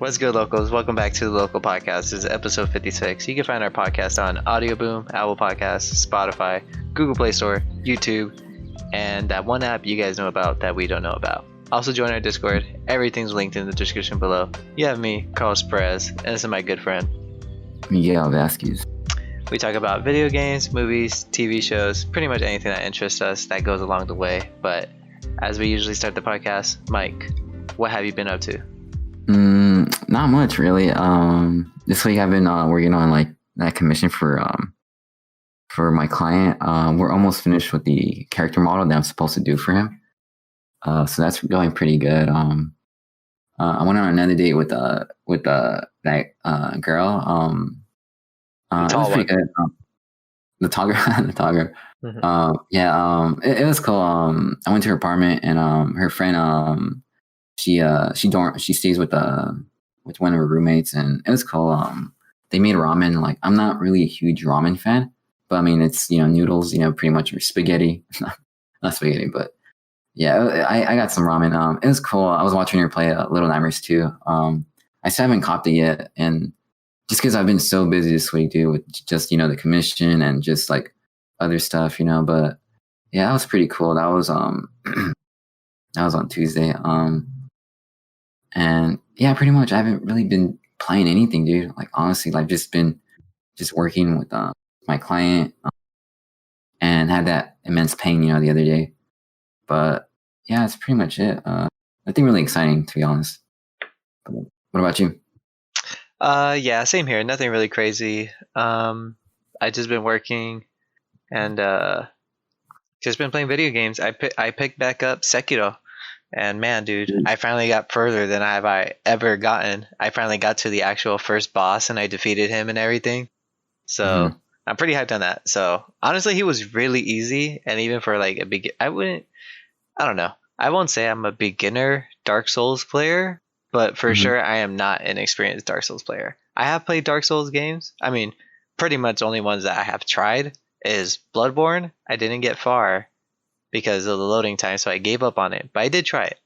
What's good, locals? Welcome back to the Local Podcast. This is episode 56. You can find our podcast on Audioboom, Apple Podcasts, Spotify, Google Play Store, YouTube, and that one app you guys know about that we don't know about. Also join our Discord. Everything's linked in the description below. You have me, Carlos Perez, and this is my good friend Miguel Vasquez. We talk about video games, movies, TV shows, pretty much anything that interests us that goes along the way. But as we usually start the podcast, Mike, what have you been up to? Not much really. This week I've been working on like that commission for my client. We're almost finished with the character model that I'm supposed to do for him. So that's going pretty good. I went on another date with that girl. It was pretty good. The tall girl. Mm-hmm. It was cool. I went to her apartment and her friend she stays with one of her roommates, and it was cool. They made ramen. Like, I'm not really a huge ramen fan, but I mean, it's, noodles, pretty much, or spaghetti. Not spaghetti, but yeah, I got some ramen. It was cool. I was watching her play Little Nightmares 2. I still haven't copped it yet, and just because I've been so busy this week, dude, with just, the commission and just like other stuff, but yeah, that was pretty cool. That was that was on Tuesday. And yeah, pretty much I haven't really been playing anything, dude. Like, honestly, I've just been working with my client and had that immense pain, the other day. But yeah, that's pretty much it. Nothing really exciting, to be honest. But what about you? Yeah, same here. Nothing really crazy. I just been working and just been playing video games. I picked back up Sekiro. And man, dude, I finally got further than I ever gotten. I finally got to the actual first boss and I defeated him and everything. So I'm pretty hyped on that. So honestly, he was really easy. And even for like I don't know. I won't say I'm a beginner Dark Souls player, but for sure I am not an experienced Dark Souls player. I have played Dark Souls games. I mean, pretty much only ones that I have tried is Bloodborne. I didn't get far because of the loading time, so I gave up on it. But I did try it.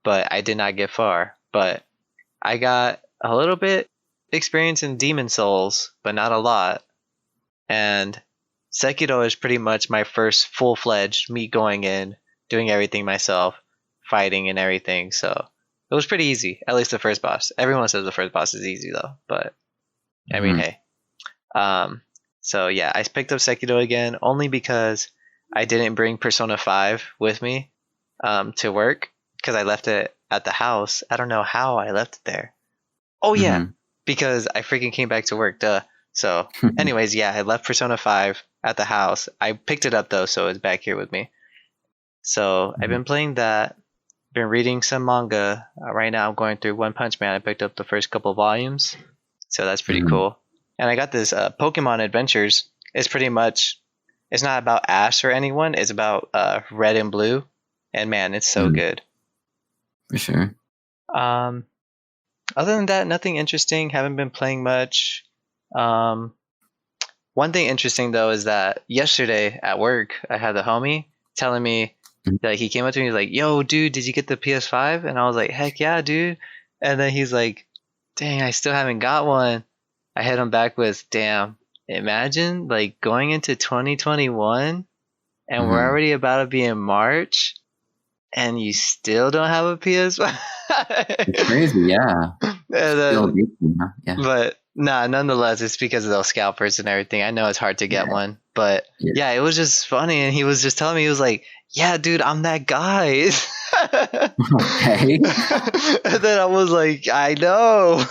But I did not get far. But I got a little bit experience in Demon Souls, but not a lot. And Sekiro is pretty much my first full-fledged me going in, doing everything myself, fighting and everything. So it was pretty easy, at least the first boss. Everyone says the first boss is easy though, but I mean, hey. So yeah, I picked up Sekiro again only because I didn't bring Persona 5 with me to work because I left it at the house. I don't know how I left it there. Oh yeah, because I freaking came back to work, duh. So anyways, yeah, I left Persona 5 at the house. I picked it up though, so it's back here with me. So I've been playing that, been reading some manga. Right now I'm going through One Punch Man. I picked up the first couple volumes, so that's pretty cool. And I got this Pokemon Adventures. It's pretty much, it's not about Ash or anyone. It's about Red and Blue. And man, it's so good. For sure. Other than that, nothing interesting. Haven't been playing much. One thing interesting though is that yesterday at work, I had the homie telling me that he came up to me. He's like, "Yo, dude, did you get the PS5?" And I was like, "Heck yeah, dude." And then he's like, "Dang, I still haven't got one." I hit him back with, "Damn, imagine like going into 2021 and we're already about to be in March and you still don't have a PS5." It's crazy, yeah. Yeah. But nah, nonetheless, it's because of those scalpers and everything. I know it's hard to get one, but yeah, it was just funny. And he was just telling me, he was like, "Yeah, dude, I'm that guy." Okay. And then I was like, "I know."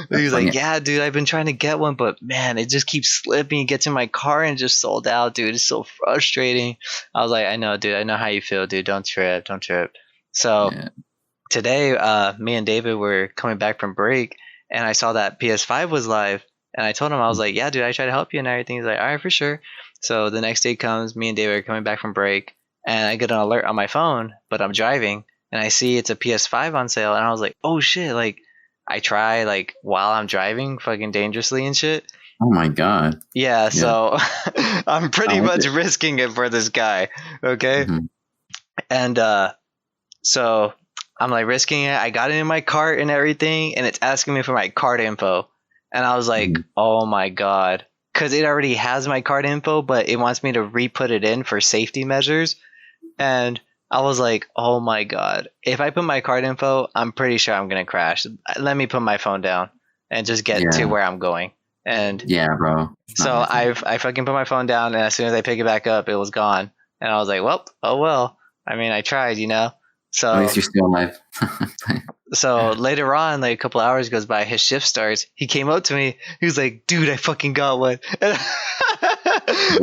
He was like, "Yeah, dude, I've been trying to get one, but man, it just keeps slipping. It gets in my car and just sold out, dude. It's so frustrating." I was like, "I know, dude. I know how you feel, dude. Don't trip. So today, me and David were coming back from break, and I saw that PS5 was live. And I told him, I was like, "Yeah, dude, I tried to help you and everything." He's like, "All right, for sure." So the next day comes, me and David are coming back from break, and I get an alert on my phone, but I'm driving, and I see it's a PS5 on sale, and I was like, "Oh shit!" Like, I try like while I'm driving, fucking dangerously and shit. Oh my god. Yeah. So I'm pretty much risking it for this guy. Okay. And so I'm like risking it. I got it in my cart and everything, and it's asking me for my card info. And I was like, oh my God. Because it already has my card info, but it wants me to re-put it in for safety measures. And I was like, oh my God. If I put my card info, I'm pretty sure I'm going to crash. Let me put my phone down and just get to where I'm going. And yeah, bro. So I fucking put my phone down, and as soon as I pick it back up, it was gone. And I was like, well, oh well. I mean, I tried, you know? So at least you're still alive. So later on, like a couple hours goes by, his shift starts. He came up to me. He was like, dude, I fucking got one. And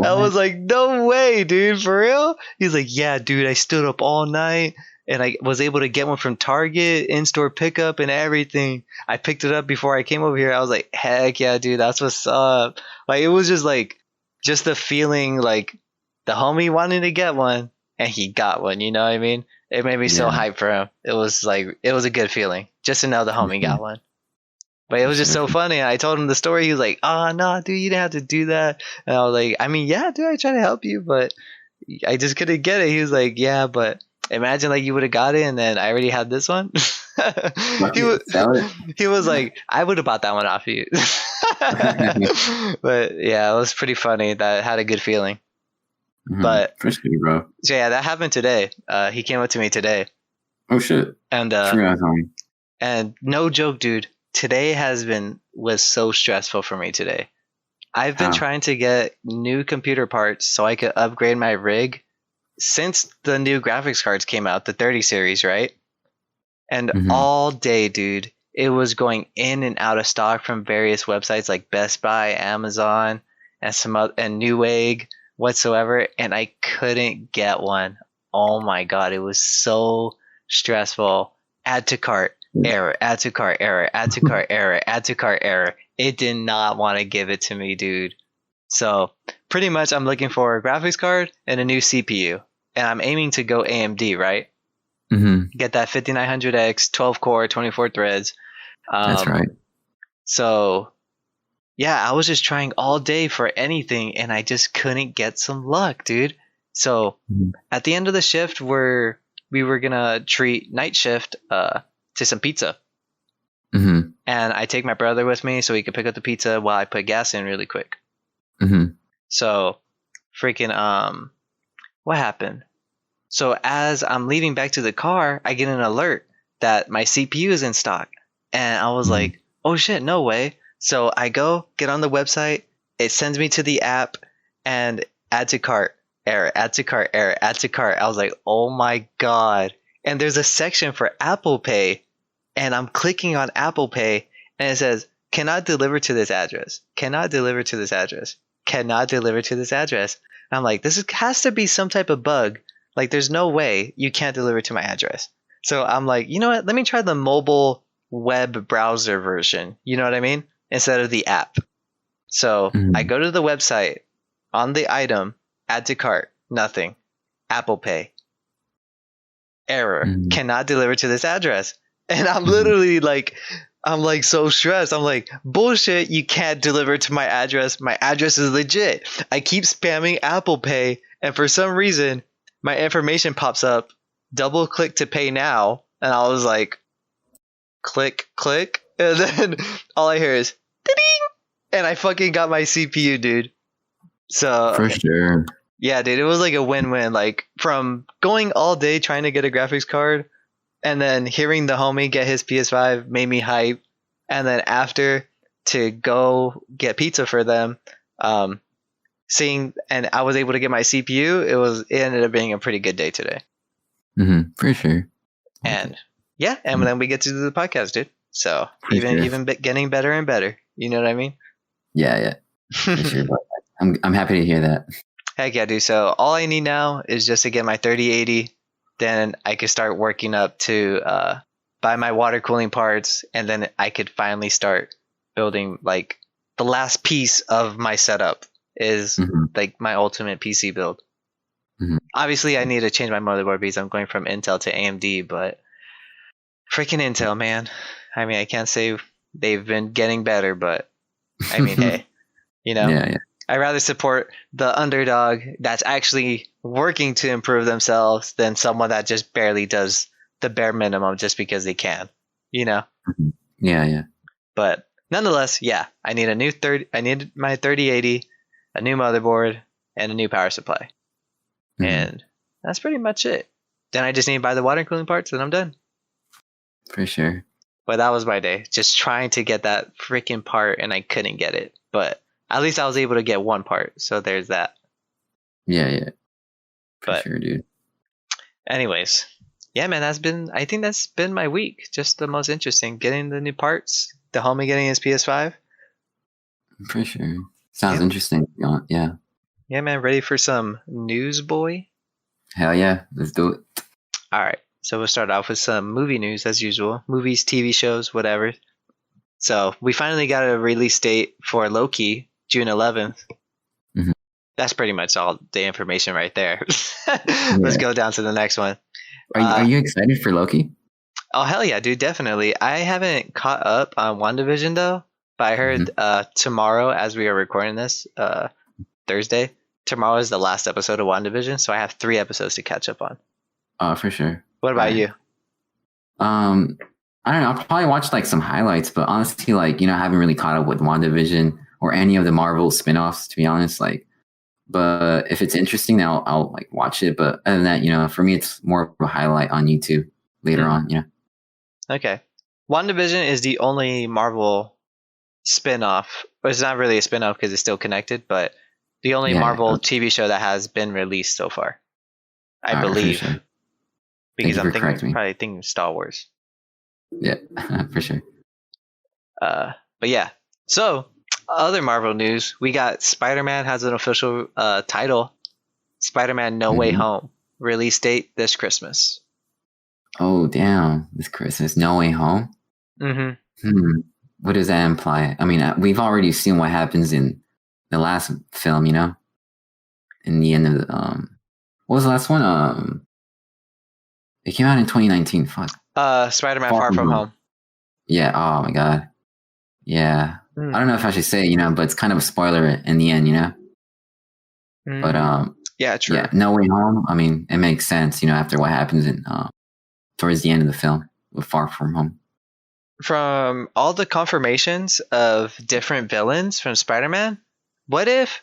I was like, no way, dude, for real? He's like, yeah, dude, I stood up all night and I was able to get one from Target, in-store pickup and everything. I picked it up before I came over here. I was like, heck yeah, dude, that's what's up. Like, it was just like, just the feeling like the homie wanted to get one and he got one, you know what I mean? It made me so hyped for him. It was like, it was a good feeling just to know the homie got one. But it was just so funny. I told him the story. He was like, oh, no, dude, you didn't have to do that. And I was like, I mean, yeah, dude, I tried to help you, but I just couldn't get it. He was like, yeah, but imagine like you would have got it and then I already had this one. He was like, I would have bought that one off of you. But yeah, it was pretty funny. That had a good feeling. But Frisky, bro. So yeah, that happened today. He came up to me today. Oh shit. And and no joke, dude, today was so stressful for me today. I've been trying to get new computer parts so I could upgrade my rig since the new graphics cards came out, the 30 series, right? And all day, dude, it was going in and out of stock from various websites like Best Buy, Amazon, and some other, and Newegg whatsoever, and I couldn't get one. Oh my God, it was so stressful. Add to cart, error, add to cart, error, add to cart, error, add to cart, error. It did not want to give it to me, dude. So pretty much I'm looking for a graphics card and a new CPU, and I'm aiming to go AMD, right? Get that 5900X, 12 core, 24 threads. That's right. So yeah, I was just trying all day for anything, and I just couldn't get some luck, dude. So at the end of the shift, we were gonna treat night shift to some pizza, and I take my brother with me so he could pick up the pizza while I put gas in really quick. So freaking what happened? So as I'm leaving back to the car, I get an alert that my CPU is in stock, and I was like, oh shit, no way. So I go get on the website, it sends me to the app, and add to cart, error, add to cart, error, add to cart. I was like, oh my God. And there's a section for Apple Pay, and I'm clicking on Apple Pay, and it says, cannot deliver to this address, cannot deliver to this address, cannot deliver to this address. And I'm like, has to be some type of bug. Like, there's no way you can't deliver to my address. So I'm like, you know what? Let me try the mobile web browser version. You know what I mean? Instead of the app. So I go to the website, on the item, add to cart, nothing. Apple Pay, error, cannot deliver to this address. And I'm literally like, I'm like so stressed. I'm like, bullshit, you can't deliver to my address. My address is legit. I keep spamming Apple Pay, and for some reason, my information pops up, double click to pay now, and I was like, click, click. And then all I hear is ding, and I fucking got my CPU, dude. So for sure, yeah, dude, it was like a win-win. Like from going all day trying to get a graphics card, and then hearing the homie get his PS5 made me hype. And then after to go get pizza for them, seeing, and I was able to get my CPU. It ended up being a pretty good day today. For sure. And yeah, and then we get to do the podcast, dude. So even getting better and better. You know what I mean? Yeah. For sure. I'm happy to hear that. Heck yeah, dude. So all I need now is just to get my 3080. Then I could start working up to buy my water cooling parts, and then I could finally start building like the last piece of my setup is like my ultimate PC build. Obviously, I need to change my motherboard because I'm going from Intel to AMD, but freaking Intel, man. I mean, I can't say they've been getting better, but I mean, hey, you know, I'd rather support the underdog that's actually working to improve themselves than someone that just barely does the bare minimum just because they can, you know? Yeah. But nonetheless, yeah, I need I need my 3080, a new motherboard, and a new power supply. And that's pretty much it. Then I just need to buy the water cooling parts and I'm done. For sure. But that was my day. Just trying to get that freaking part and I couldn't get it. But at least I was able to get one part. So there's that. Yeah. For sure, dude. Anyways, yeah, man, I think that's been my week. Just the most interesting. Getting the new parts, the homie getting his PS5. For sure. Sounds interesting. Yeah. Yeah, man, ready for some news, boy? Hell yeah, let's do it. All right, so we'll start off with some movie news as usual. Movies, TV shows, whatever. So we finally got a release date for Loki, June 11th. That's pretty much all the information right there. Let's go down to the next one. Are you excited for Loki? Oh, hell yeah, dude, definitely. I haven't caught up on WandaVision, though. But I heard tomorrow, as we are recording this, Thursday, tomorrow is the last episode of WandaVision, so I have 3 episodes to catch up on. Oh, for sure. What about you? I don't know. I'll probably watch like some highlights, but honestly, like, I haven't really caught up with WandaVision or any of the Marvel spinoffs, to be honest. Like, but if it's interesting, then I'll like watch it. But other than that, for me, it's more of a highlight on YouTube later on. Okay. WandaVision is the only Marvel spinoff. But it's not really a spinoff because it's still connected, but the only Marvel TV show that has been released so far, I believe. Sure. Because I'm probably thinking Star Wars. Yeah, for sure. But yeah. So, other Marvel news, we got Spider-Man has an official title. Spider-Man No Way Home. Release date this Christmas. Oh, damn. This Christmas. No Way Home? What does that imply? I mean, we've already seen what happens in the last film, in the end of the... what was the last one? It came out in 2019. Fuck. Spider-Man Far From Home. Yeah. Oh, my God. Yeah. I don't know if I should say it, but it's kind of a spoiler in the end, But yeah, true. Yeah, No Way Home. I mean, it makes sense, after what happens in towards the end of the film with Far From Home. From all the confirmations of different villains from Spider-Man, what if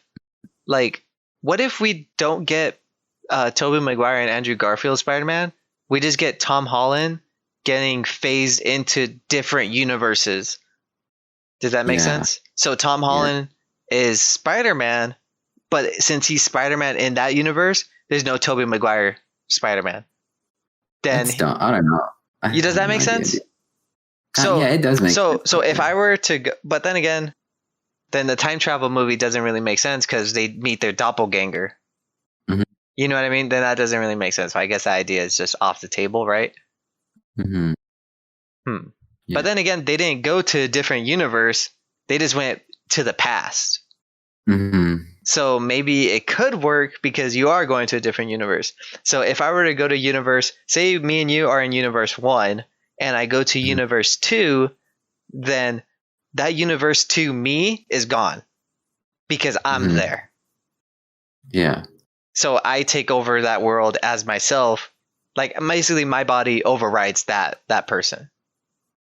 we don't get Tobey Maguire and Andrew Garfield Spider-Man? We just get Tom Holland getting phased into different universes. Does that make sense? So Tom Holland is Spider-Man, but since he's Spider-Man in that universe, there's no Tobey Maguire Spider-Man. Then I don't know. Does that make sense? So yeah, it does make sense. So if I were to go, but then again, then the time travel movie doesn't really make sense because they meet their doppelganger. You know what I mean? Then that doesn't really make sense. So I guess the idea is just off the table, right? Yeah. But then again, they didn't go to a different universe. They just went to the past. So maybe it could work because you are going to a different universe. So if I were to go to universe, say me and you are in universe 1, and I go to universe 2, then that universe 2 me is gone because I'm there. Yeah. So I take over that world as myself. Like basically my body overrides that person.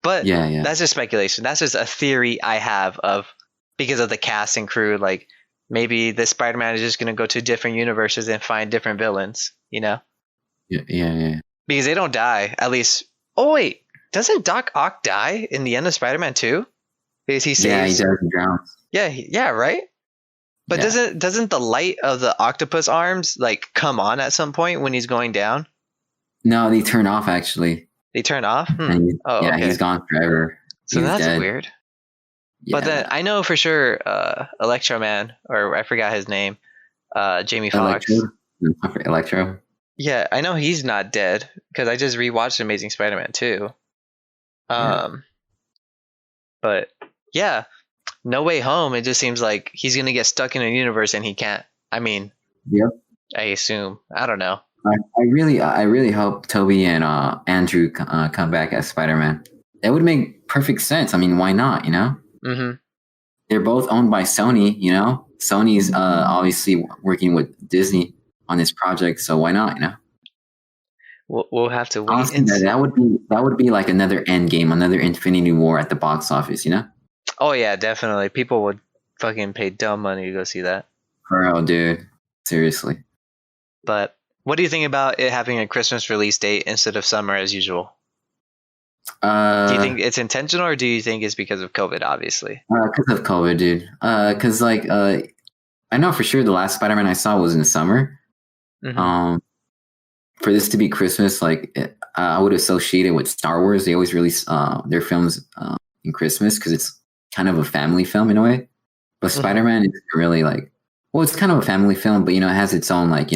But that's just speculation. That's just a theory I have of because of the cast and crew. Like maybe the Spider-Man is just going to go to different universes and find different villains, Yeah. Because they don't die. At least. Oh, wait. Doesn't Doc Ock die in the end of Spider-Man 2? Because he saves. Yeah, he does. He drowns. Yeah, right? But doesn't the light of the octopus arms like come on at some point when he's going down? No, they turn off actually. They turn off? Okay. He's gone forever. So he's that's dead. Weird. Yeah. But then I know for sure Electro Man, or I forgot his name, Jamie Foxx. Electro? Yeah, I know he's not dead because I just rewatched Amazing Spider-Man 2. But yeah, No Way Home, it just seems like he's going to get stuck in a universe and he can't. I mean, I assume. I don't know. I really hope Toby and Andrew come back as Spider-Man. That would make perfect sense. I mean, why not, They're both owned by Sony, Sony's obviously working with Disney on this project, so why not, We'll have to wait Honestly, and see. that would be like another Endgame, another Infinity War at the box office, you know? Oh yeah, definitely. People would fucking pay dumb money to go see that. For real, dude. Seriously. But what do you think about it having a Christmas release date instead of summer as usual? Do you think it's intentional, or do you think it's because of COVID? Obviously, because of COVID, dude. Because like I know for sure the last Spider-Man I saw was in the summer. mm-hmm. For this to be Christmas, like I would associate it with Star Wars. They always release their films in Christmas because it's kind of a family film in a way. But Mm-hmm. Spider-Man is really like, well, it's kind of a family film, but you know, it has its own like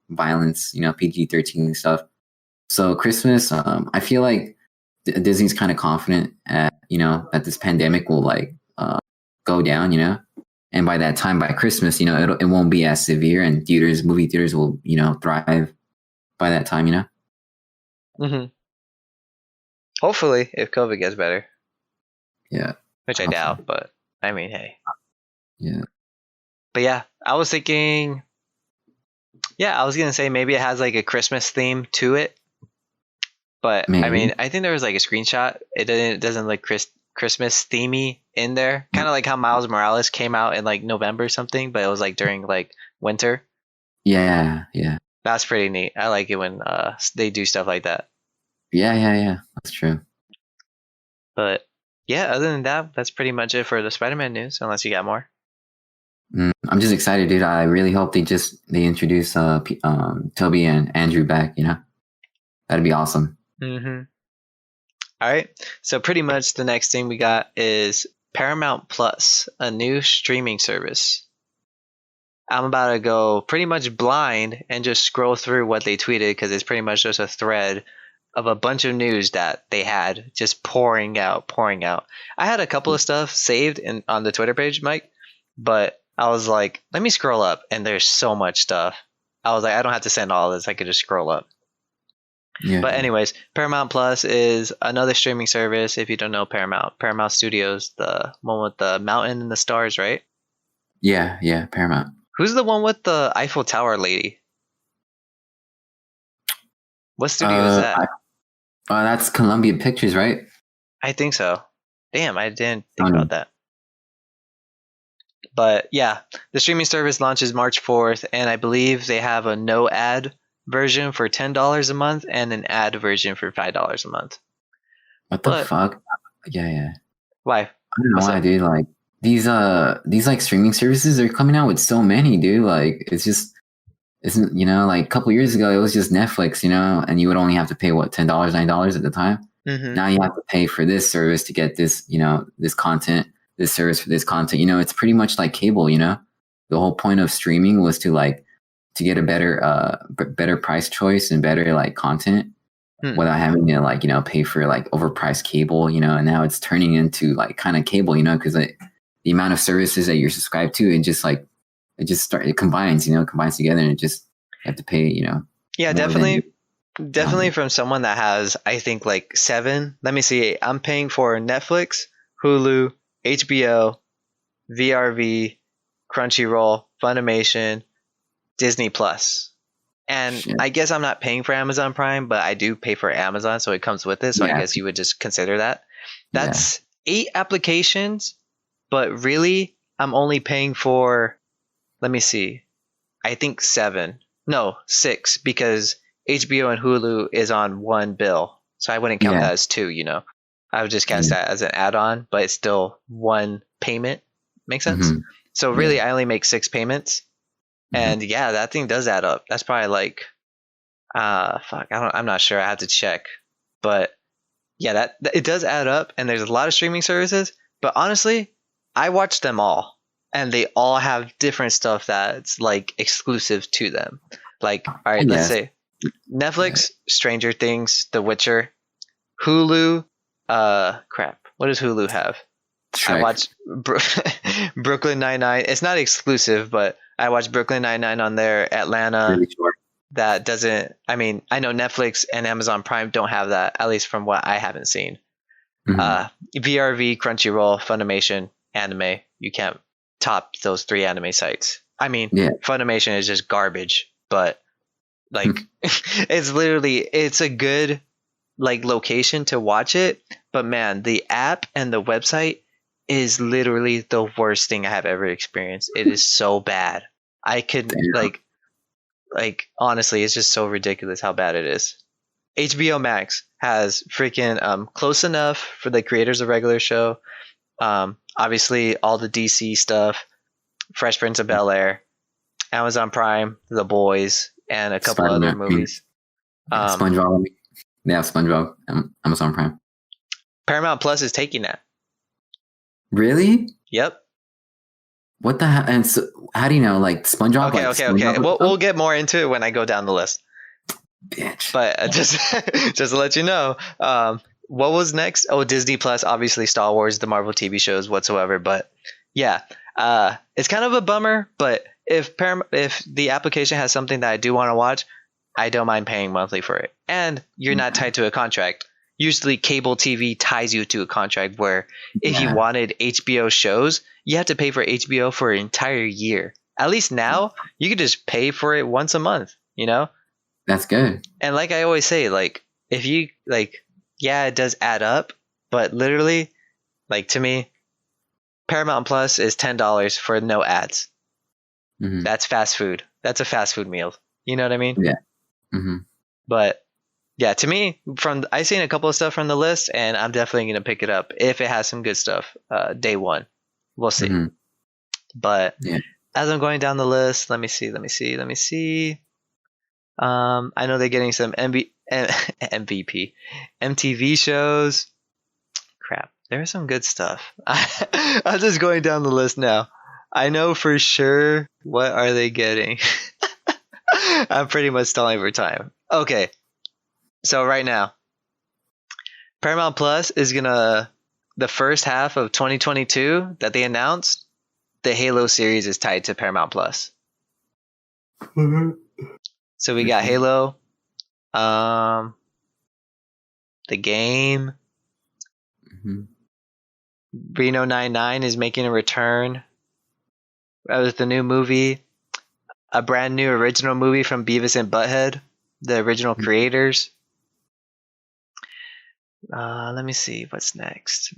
violence, PG-13 stuff. So Christmas, I feel like Disney's kind of confident that this pandemic will like go down, and by that time, by Christmas, it won't be as severe, and movie theaters will thrive by that time, Mm-hmm. Hopefully, if COVID gets better. Yeah. Which I doubt, but I mean, hey. Yeah. But yeah, I was thinking. Yeah, I was gonna say maybe it has like a Christmas theme to it. But maybe. I mean, I think there was like a screenshot. It doesn't look Christmas themey in there. Kind of like how Miles Morales came out in like November or something, but it was like during like winter. Yeah. That's pretty neat. I like it when they do stuff like that. Yeah. That's true. But yeah, other than that, that's pretty much it for the Spider-Man news. Unless you got more. I'm just excited, dude. I really hope they introduce Toby and Andrew back. That'd be awesome. Mm-hmm. All right. So pretty much the next thing we got is Paramount Plus, a new streaming service. I'm about to go pretty much blind and just scroll through what they tweeted because it's pretty much just a thread of a bunch of news that they had just pouring out. I had a couple of stuff saved on the Twitter page, Mike, but I was like, let me scroll up, and there's so much stuff. I was like, I don't have to send all this. I could just scroll up. Yeah. But anyways, Paramount Plus is another streaming service. If you don't know Paramount Studios, the one with the mountain and the stars, right? Yeah, Paramount. Who's the one with the Eiffel Tower lady? What studio is that? That's Columbia Pictures, right? I think so. Damn, I didn't think about that. But yeah, the streaming service launches March 4th, and I believe they have a no ad version for $10 a month and an ad version for $5 a month. What the fuck? Yeah. Why? I don't know why, dude. Like these like streaming services are coming out with so many, dude. Like isn't like a couple years ago it was just Netflix, and you would only have to pay what, $10, $9 at the time. Mm-hmm. Now you have to pay for this service to get this, this content, this service for this content. It's pretty much like cable. The whole point of streaming was to get a better price choice and better like content without having to pay for like overpriced cable, and now it's turning into like kind of cable, because the amount of services that you're subscribed to, it combines together, and you have to pay, Yeah, definitely from someone that has, I think like 7. Let me see. I'm paying for Netflix, Hulu, HBO, VRV, Crunchyroll, Funimation, Disney Plus. And shit. I guess I'm not paying for Amazon Prime, but I do pay for Amazon, so it comes with it. So I guess you would just consider that. That's 8 applications, but really I'm only paying for, let me see, I think 6, because HBO and Hulu is on one bill. So I wouldn't count that as 2, I would just count that as an add-on, but it's still one payment. Make sense? Mm-hmm. So really I only make 6 payments. And that thing does add up. That's probably like, I'm not sure. I have to check, but yeah, that it does add up. And there's a lot of streaming services, but honestly, I watch them all, and they all have different stuff that's like exclusive to them. Like, all right, let's say Netflix, Stranger Things, The Witcher, Hulu. What does Hulu have? Shrek. I watch Brooklyn Nine-Nine. It's not exclusive, but I watch Brooklyn Nine-Nine on there. Atlanta. Really short. That doesn't. I mean, I know Netflix and Amazon Prime don't have that, at least from what I haven't seen. VRV, Crunchyroll, Funimation, anime. You can't top those 3 anime sites. I mean, Funimation is just garbage, but Like it's a good like location to watch it, but man, the app and the website is literally the worst thing I have ever experienced. It is so bad. I could like honestly, it's just so ridiculous how bad it is. HBO Max has freaking Close Enough for the creators of regular show. Obviously all the DC stuff, Fresh Prince of Bel-Air, Amazon Prime, The Boys, and a couple other movies. SpongeBob. Yeah, SpongeBob. Amazon Prime. Paramount Plus is taking that. Really? Yep. What the hell? And so, how do you know? Like SpongeBob? Okay, SpongeBob we'll get more into it when I go down the list. Bitch. But just to let you know, what was next? Oh, Disney Plus, obviously Star Wars, the Marvel TV shows, whatsoever. But yeah, it's kind of a bummer. But if the application has something that I do want to watch, I don't mind paying monthly for it. And you're not tied to a contract. Usually cable TV ties you to a contract where if you wanted HBO shows, you have to pay for HBO for an entire year. At least now, you can just pay for it once a month, you know? That's good. And like I always say, like, if you, like, yeah, it does add up, but literally, like, to me, Paramount Plus is $10 for no ads. Mm-hmm. That's fast food. That's a fast food meal. You know what I mean? Yeah. Mm-hmm. But yeah, to me, I've seen a couple of stuff from the list, and I'm definitely going to pick it up if it has some good stuff. Day one, we'll see. Mm-hmm. But as I'm going down the list, let me see. I know they're getting some MVP, MTV shows. Crap, there's some good stuff. I'm just going down the list now. I know for sure what are they getting. I'm pretty much stalling for time. Okay. So right now, Paramount Plus is the first half of 2022 that they announced, the Halo series is tied to Paramount Plus. So we got Halo, the game, Reno 99 is making a return. That was the new movie, a brand new original movie from Beavis and Butthead, the original creators. Let me see what's next.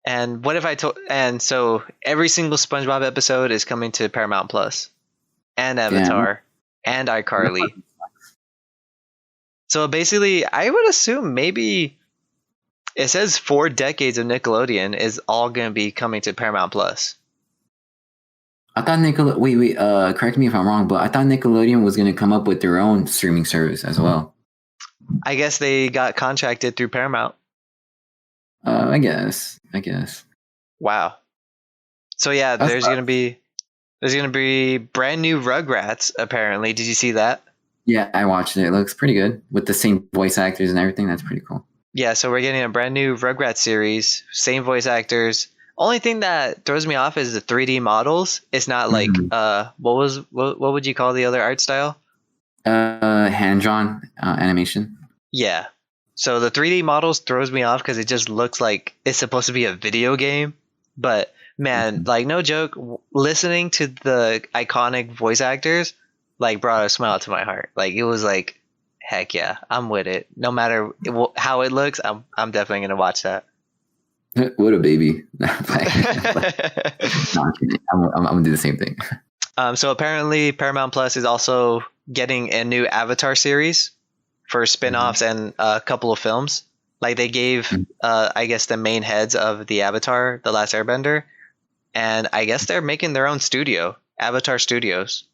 And what if I told? And so every single SpongeBob episode is coming to Paramount Plus, and Avatar, and iCarly. So basically, I would assume maybe it says 4 decades of Nickelodeon is all going to be coming to Paramount Plus. I thought Wait. Correct me if I'm wrong, but I thought Nickelodeon was going to come up with their own streaming service as well. I guess they got contracted through Paramount. I guess. Wow. So yeah, there's gonna be brand new Rugrats apparently. Did you see that? Yeah, I watched it. It looks pretty good with the same voice actors and everything. That's pretty cool. Yeah, so we're getting a brand new Rugrats series, same voice actors. Only thing that throws me off is the 3D models. It's not like what would you call the other art style? Hand-drawn animation. Yeah. So the 3D models throws me off because it just looks like it's supposed to be a video game. But man, like no joke, listening to the iconic voice actors like brought a smile to my heart. Like it was like, heck yeah, I'm with it. No matter how it looks, I'm definitely gonna watch that. What a baby! No, I'm kidding. I'm gonna do the same thing. So apparently, Paramount Plus is also getting a new Avatar series for spin-offs and a couple of films. Like they gave, I guess, the main heads of the Avatar, The Last Airbender, and I guess they're making their own studio, Avatar Studios.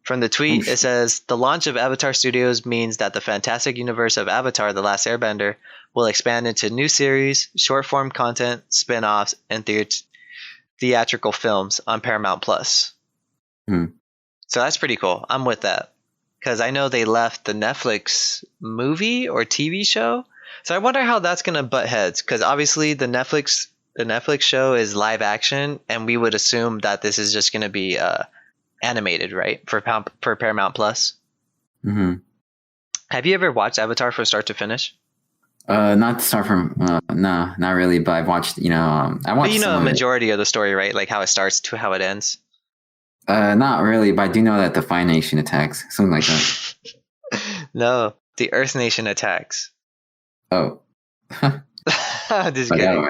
From the tweet, it says, the launch of Avatar Studios means that the fantastic universe of Avatar, The Last Airbender, will expand into new series, short-form content, spin-offs, and theatrical films on Paramount Plus. So that's pretty cool. I'm with that. Because I know they left the Netflix movie or TV show. So I wonder how that's going to butt heads. Because obviously the Netflix show is live action. And we would assume that this is just going to be animated, right? For Paramount Plus. Mm-hmm. Have you ever watched Avatar from start to finish? Not to start from, no, not really. But I've watched, I watched. But a majority of the story, right? Like how it starts to how it ends. Not really, but I do know that the Fire Nation attacks, something like that. No, the Earth Nation attacks. Oh. Just kidding.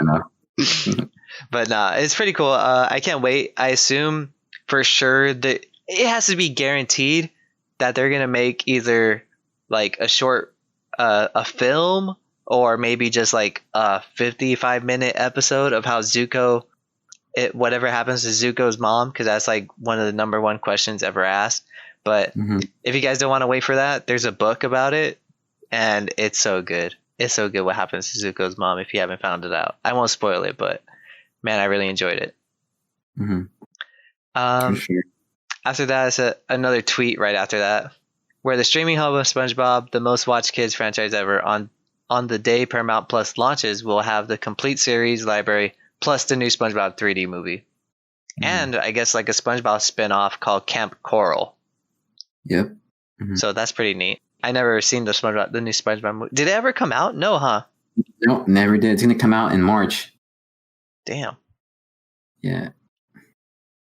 But nah, it's pretty cool. I can't wait. I assume for sure that it has to be guaranteed that they're gonna make either like a short, a film, or maybe just like a 55-minute episode of how Zuko, whatever happens to Zuko's mom, because that's like one of the number one questions ever asked. But if you guys don't want to wait for that, there's a book about it, and it's so good. It's so good what happens to Zuko's mom if you haven't found it out. I won't spoil it, but man, I really enjoyed it. For sure. After that is another tweet right after that, where the streaming hub of SpongeBob, the most watched kids franchise ever, on the day Paramount Plus launches, will have the complete series library plus the new SpongeBob 3D movie. And I guess like a SpongeBob spin-off called Camp Coral. Yep. So that's pretty neat. I never seen the new SpongeBob movie. Did it ever come out? No, huh? Nope, never did. It's gonna come out in March. Damn. Yeah.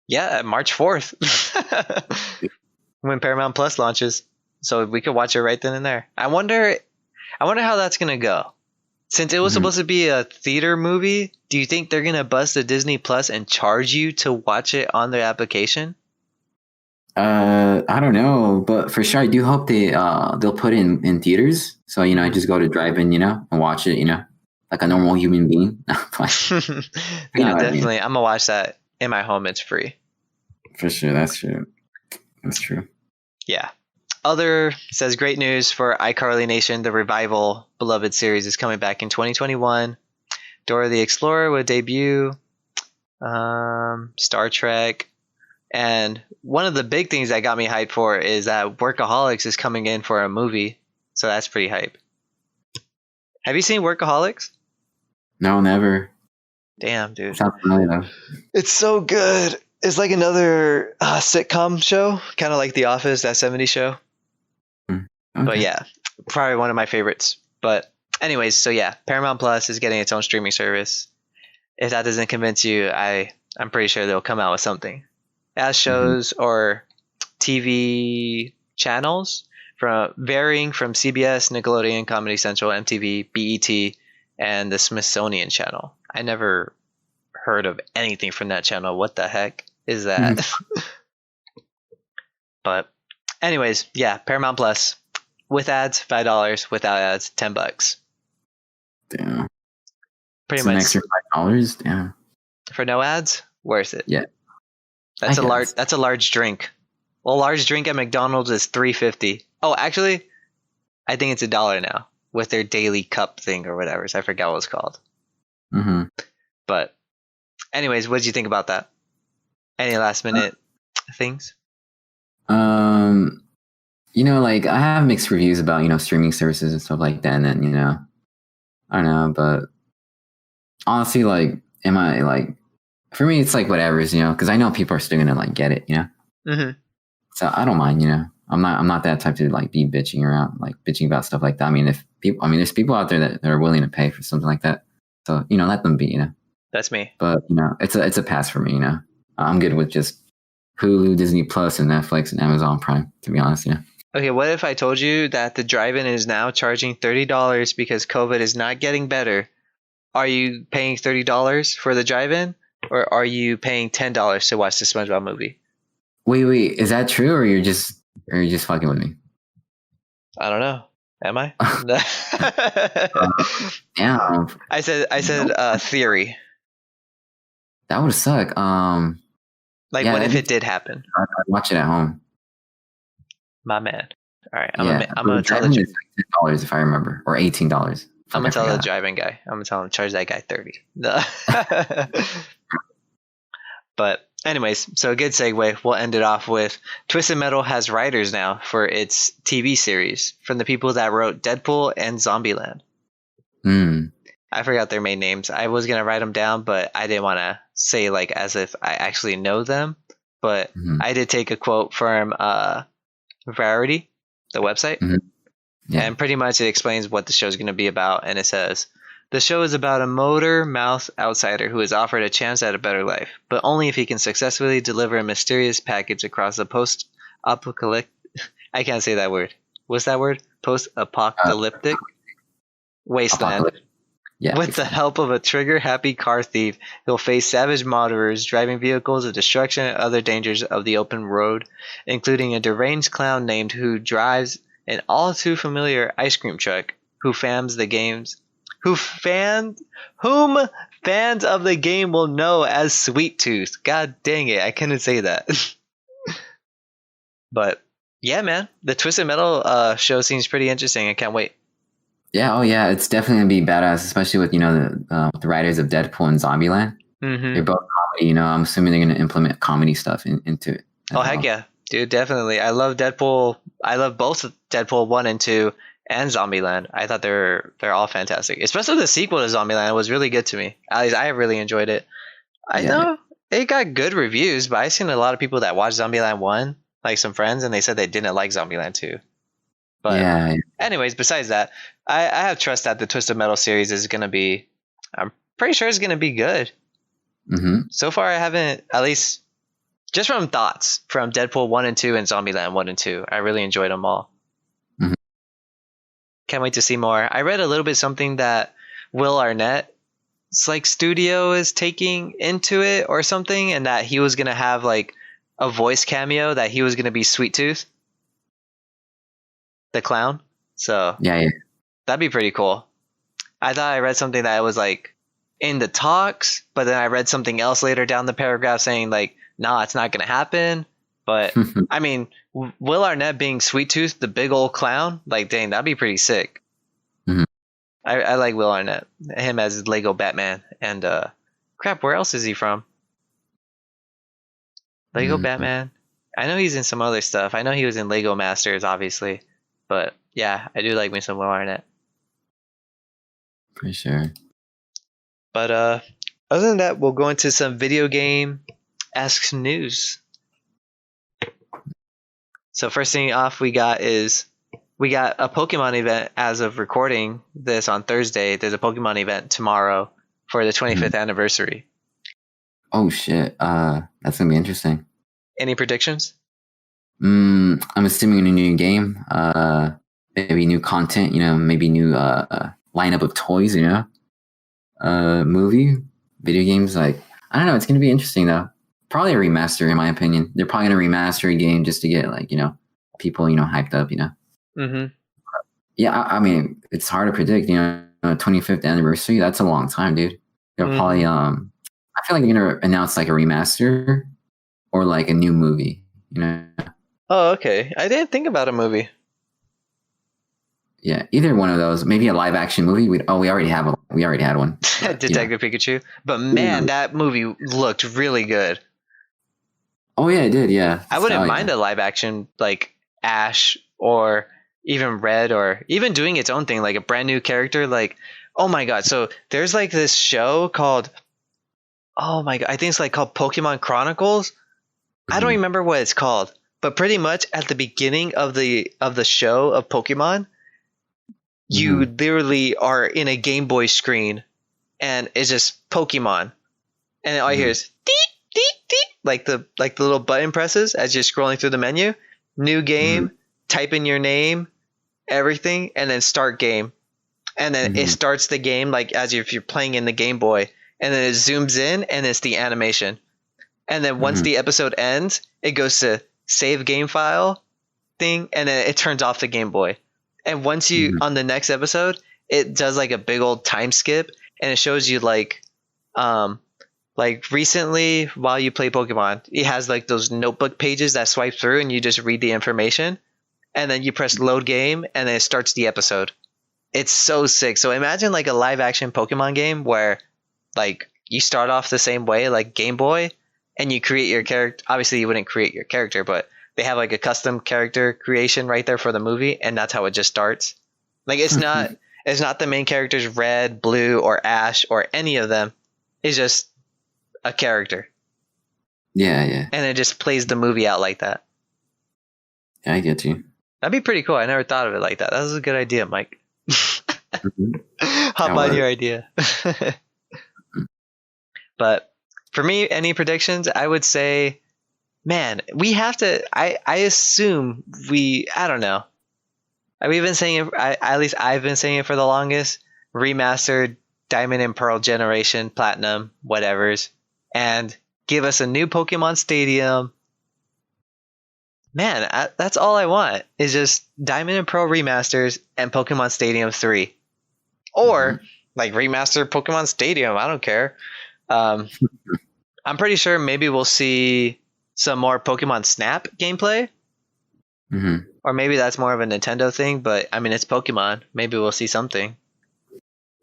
Yeah, March 4th. When Paramount Plus launches. So we could watch it right then and there. I wonder how that's gonna go. Since it was supposed to be a theater movie, do you think they're gonna bust the Disney Plus and charge you to watch it on their application? I don't know, but for sure, I do hope they'll put it in theaters. So I just go to drive-in, and watch it, like a normal human being. Yeah, definitely. I'm gonna watch that in my home. It's free. For sure, that's true. That's true. Yeah. Other says great news for iCarly Nation. The revival beloved series is coming back in 2021. Dora the Explorer will debut. Star Trek. And one of the big things that got me hyped for is that Workaholics is coming in for a movie. So that's pretty hype. Have you seen Workaholics? No, never. Damn, dude. Sounds familiar though. It's so good. It's like another sitcom show, kind of like The Office, that 70s show. Okay. But yeah, probably one of my favorites. But anyways, so yeah, Paramount Plus is getting its own streaming service. If that doesn't convince you, I'm pretty sure they'll come out with something. As shows or TV channels varying from CBS, Nickelodeon, Comedy Central, MTV, BET, and the Smithsonian Channel. I never heard of anything from that channel. What the heck is that? But anyways, yeah, Paramount Plus with ads $5, without ads $10. Damn. Pretty much an extra $5. Damn. For no ads, worth it. Yeah. That's a large drink. A large drink at McDonald's is $3.50. Oh, actually, I think it's $1 now with their daily cup thing or whatever. So I forgot what it's called. But anyways, what did you think about that? Any last minute things? Like I have mixed reviews about, streaming services and stuff like that. And then, I don't know, but honestly, like, am I like, for me, it's like whatever, because I know people are still gonna like get it, So I don't mind, I'm not that type to like be bitching about stuff like that. I mean, there's people out there that are willing to pay for something like that. So let them be, That's me. But it's a pass for me, I'm good with just Hulu, Disney Plus, and Netflix and Amazon Prime. To be honest, Okay, what if I told you that the drive-in is now charging $30 because COVID is not getting better? Are you paying $30 for the drive-in? Or are you paying $10 to watch the SpongeBob movie? Wait, is that true, or you're just fucking with me? I don't know. Am I? Yeah. I said theory. That would suck. Like, what if it did happen? I'd watch it at home. My man. All right, I'm gonna tell the $10 if I remember, or $18. I'm gonna tell the driving guy. I'm gonna tell him charge that guy $30. But anyways, so a good segue. We'll end it off with Twisted Metal has writers now for its TV series from the people that wrote Deadpool and Zombieland. I forgot their main names. I was gonna write them down, but I didn't want to say like as if I actually know them. But I did take a quote from Variety, the website. Yeah. And pretty much it explains what the show is going to be about. And it says, The show is about a motor mouth outsider who is offered a chance at a better life, but only if he can successfully deliver a mysterious package across the post-apocalyptic. I can't say that word. What's that word? Post-apocalyptic wasteland. Yeah, With the help of a trigger-happy car thief, he'll face savage motorers, driving vehicles of destruction, and other dangers of the open road, including a deranged clown named who drives an all-too-familiar ice cream truck, whom fans of the game will know as Sweet Tooth. God dang it, I couldn't say that. But yeah, man, the Twisted Metal show seems pretty interesting. I can't wait. Yeah, oh yeah, it's definitely gonna be badass, especially with the writers of Deadpool and Zombieland. Mm-hmm. They're both comedy. I'm assuming they're gonna implement comedy stuff into it. Oh heck yeah, dude, definitely. I love Deadpool. I love both Deadpool 1 and 2 and Zombieland. I thought they're all fantastic. Especially the sequel to Zombieland. It was really good to me. At least I really enjoyed it. I know it got good reviews, but I've seen a lot of people that watched Zombieland 1, like some friends, and they said they didn't like Zombieland 2. But anyways, besides that, I have trust that the Twisted Metal series is going to be, I'm pretty sure it's going to be good. Mm-hmm. So far, I haven't, at least just from thoughts from Deadpool 1 and 2 and Zombieland 1 and 2, I really enjoyed them all. Mm-hmm. Can't wait to see more. I read a little bit something that Will Arnett's like studio is taking into it or something, and that he was going to have like a voice cameo, that he was going to be Sweet Tooth, the clown. So yeah, that'd be pretty cool. I thought I read something that was like in the talks, but then I read something else later down the paragraph saying like, nah, it's not gonna happen. But I mean, Will Arnett being Sweet Tooth, the big old clown, like dang, that'd be pretty sick. Mm-hmm. I like Will Arnett, him as Lego Batman, and crap, where else is he from? Lego Batman. I know he's in some other stuff. I know he was in Lego Masters, obviously. But yeah, I do like me some Will Arnett. For sure. But other than that, we'll go into some video game asks news. So first thing off we got a Pokemon event as of recording this on Thursday. There's a Pokemon event tomorrow for the 25th anniversary. Oh shit. That's gonna be interesting. Any predictions? I'm assuming a new game, maybe new content, maybe new lineup of toys, movie, video games. Like, I don't know, it's gonna be interesting though. Probably a remaster, in my opinion. They're probably gonna remaster a game just to get like people hyped up. Mm-hmm. Yeah, I mean, it's hard to predict. 25th anniversary. That's a long time, dude. They'll probably I feel like they're gonna announce like a remaster or like a new movie. Oh, okay. I didn't think about a movie. Yeah, either one of those. Maybe a live action movie. We already have we already had one. Detective Pikachu. But man, that movie looked really good. Oh yeah, it did. Yeah, I wouldn't mind a live action like Ash or even Red, or even doing its own thing, like a brand new character. Like, oh my god! So there's like this show called, oh my god, I think it's like called Pokemon Chronicles. I don't remember what it's called. But pretty much at the beginning of the show of Pokemon, you literally are in a Game Boy screen, and it's just Pokemon, and all you hear is deep, deep, deep, like the little button presses as you're scrolling through the menu. New game, type in your name, everything, and then start game, and then it starts the game like as if you're playing in the Game Boy, and then it zooms in, and it's the animation, and then once the episode ends, it goes to save game file thing, and then it turns off the Game Boy. And once you on the next episode, it does like a big old time skip, and it shows you like recently while you play Pokemon, it has like those notebook pages that swipe through, and you just read the information, and then you press load game, and then it starts the episode. It's so sick. So imagine like a live action Pokemon game where like you start off the same way, like Game Boy, and you create your character. Obviously, you wouldn't create your character, but they have like a custom character creation right there for the movie, and that's how it just starts. Like it's not the main character's Red, Blue, or Ash or any of them. It's just a character. Yeah. And it just plays the movie out like that. Yeah, I get you. That'd be pretty cool. I never thought of it like that. That was a good idea, Mike. Hop on your idea. But for me, any predictions? I would say, man, we have to. I assume I don't know. We've been saying it. At least I've been saying it for the longest. Remastered Diamond and Pearl Generation, Platinum, whatever's, and give us a new Pokemon Stadium. Man, that's all I want is just Diamond and Pearl remasters and Pokemon Stadium 3. Or like remaster Pokemon Stadium. I don't care. I'm pretty sure maybe we'll see some more Pokemon Snap gameplay. Or maybe that's more of a Nintendo thing, but I mean, it's Pokemon. Maybe we'll see something.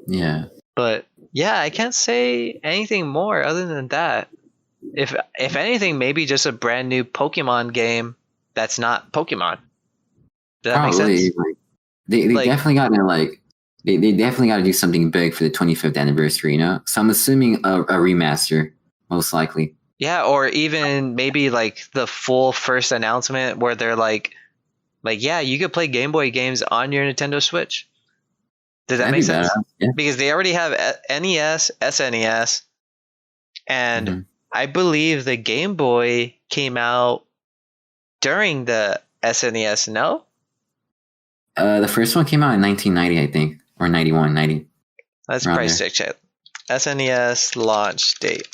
Yeah. But yeah, I can't say anything more other than that. If anything, maybe just a brand new Pokemon game that's not Pokemon. Does that make sense? Like, they definitely got to they definitely got to do something big for the 25th anniversary, you know? So I'm assuming a remaster, most likely. Yeah, or even maybe like the full first announcement where they're like, yeah, you could play Game Boy games on your Nintendo Switch. Does that make sense? Yeah. Because they already have NES, SNES, and I believe the Game Boy came out during the SNES, no? The first one came out in 1990, I think, or 91, 90. Let's price check. SNES launch date.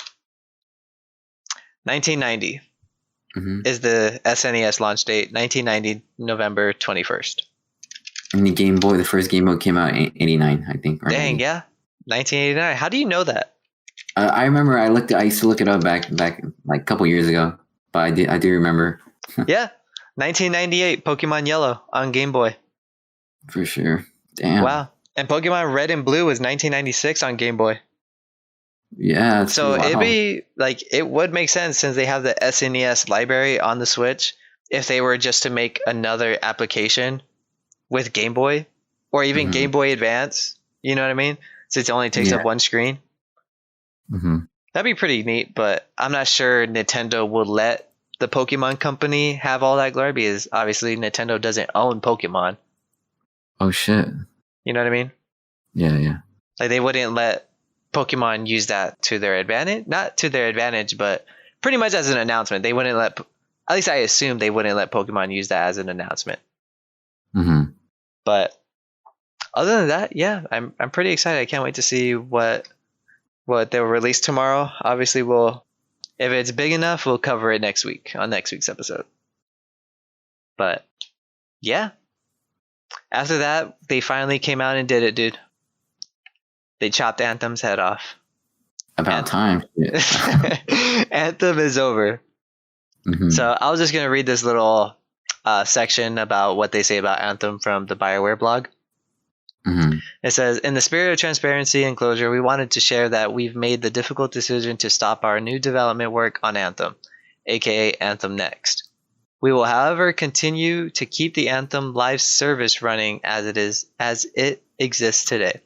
1990 is the SNES launch date. 1990, November 21st. And the first Game Boy came out in 89, I think. Dang, 80. Yeah. 1989. How do you know that? I remember I used to look it up back like a couple years ago, but I do remember. Yeah. 1998, Pokemon Yellow on Game Boy. For sure. Damn. Wow. And Pokemon Red and Blue was 1996 on Game Boy. Yeah. So it'd be like, it would make sense since they have the SNES library on the Switch if they were just to make another application with Game Boy or even Game Boy Advance. You know what I mean? Since it only takes up one screen. That'd be pretty neat, but I'm not sure Nintendo would let the Pokemon company have all that glory because obviously Nintendo doesn't own Pokemon. Oh shit. You know what I mean? Yeah. Like they wouldn't let Pokemon use that to their advantage. Not to their advantage, but pretty much as an announcement. They wouldn't let, at least I assume they wouldn't let Pokemon use that as an announcement. But other than that, yeah, I'm pretty excited. I can't wait to see what they'll release tomorrow. Obviously, if it's big enough, we'll cover it next week on next week's episode. But yeah, after that, they finally came out and did it, dude. They chopped Anthem's head off. About time. Anthem is over. So I was just gonna read this little section about what they say about Anthem from the BioWare blog. It says, in the spirit of transparency and closure, we wanted to share that we've made the difficult decision to stop our new development work on Anthem, aka Anthem Next. We will, however, continue to keep the Anthem live service running as it exists today.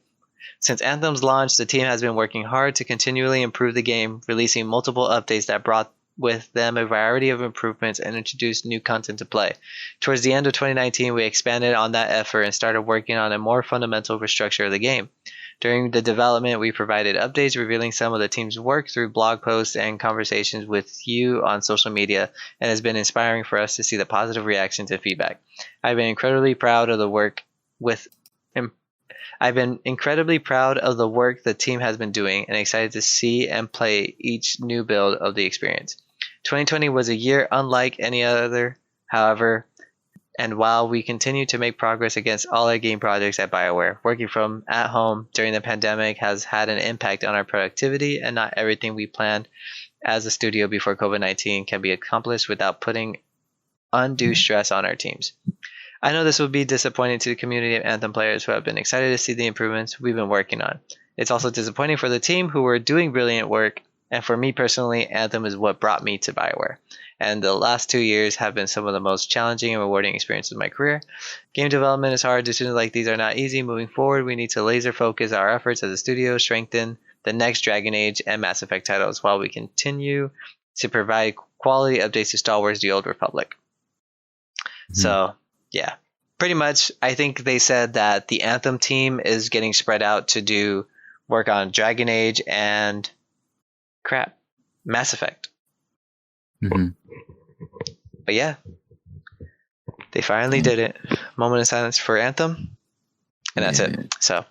Since Anthem's launch, the team has been working hard to continually improve the game, releasing multiple updates that brought with them a variety of improvements and introduced new content to play. Towards the end of 2019, we expanded on that effort and started working on a more fundamental restructure of the game. During the development, we provided updates revealing some of the team's work through blog posts and conversations with you on social media, and has been inspiring for us to see the positive reactions and feedback. I've been incredibly proud of the work the team has been doing and excited to see and play each new build of the experience. 2020 was a year unlike any other, however, and while we continue to make progress against all our game projects at BioWare, working from at home during the pandemic has had an impact on our productivity, and not everything we planned as a studio before COVID-19 can be accomplished without putting undue stress on our teams. I know this will be disappointing to the community of Anthem players who have been excited to see the improvements we've been working on. It's also disappointing for the team who were doing brilliant work, and for me personally, Anthem is what brought me to BioWare. And the last 2 years have been some of the most challenging and rewarding experiences of my career. Game development is hard. Decisions like these are not easy. Moving forward, we need to laser focus our efforts as a studio, strengthen the next Dragon Age and Mass Effect titles while we continue to provide quality updates to Star Wars The Old Republic. So, yeah. pretty much, I think they said that the Anthem team is getting spread out to do work on Dragon Age and Mass Effect. Mm-hmm. But yeah, they finally did it. Moment of silence for Anthem, and that's it. So,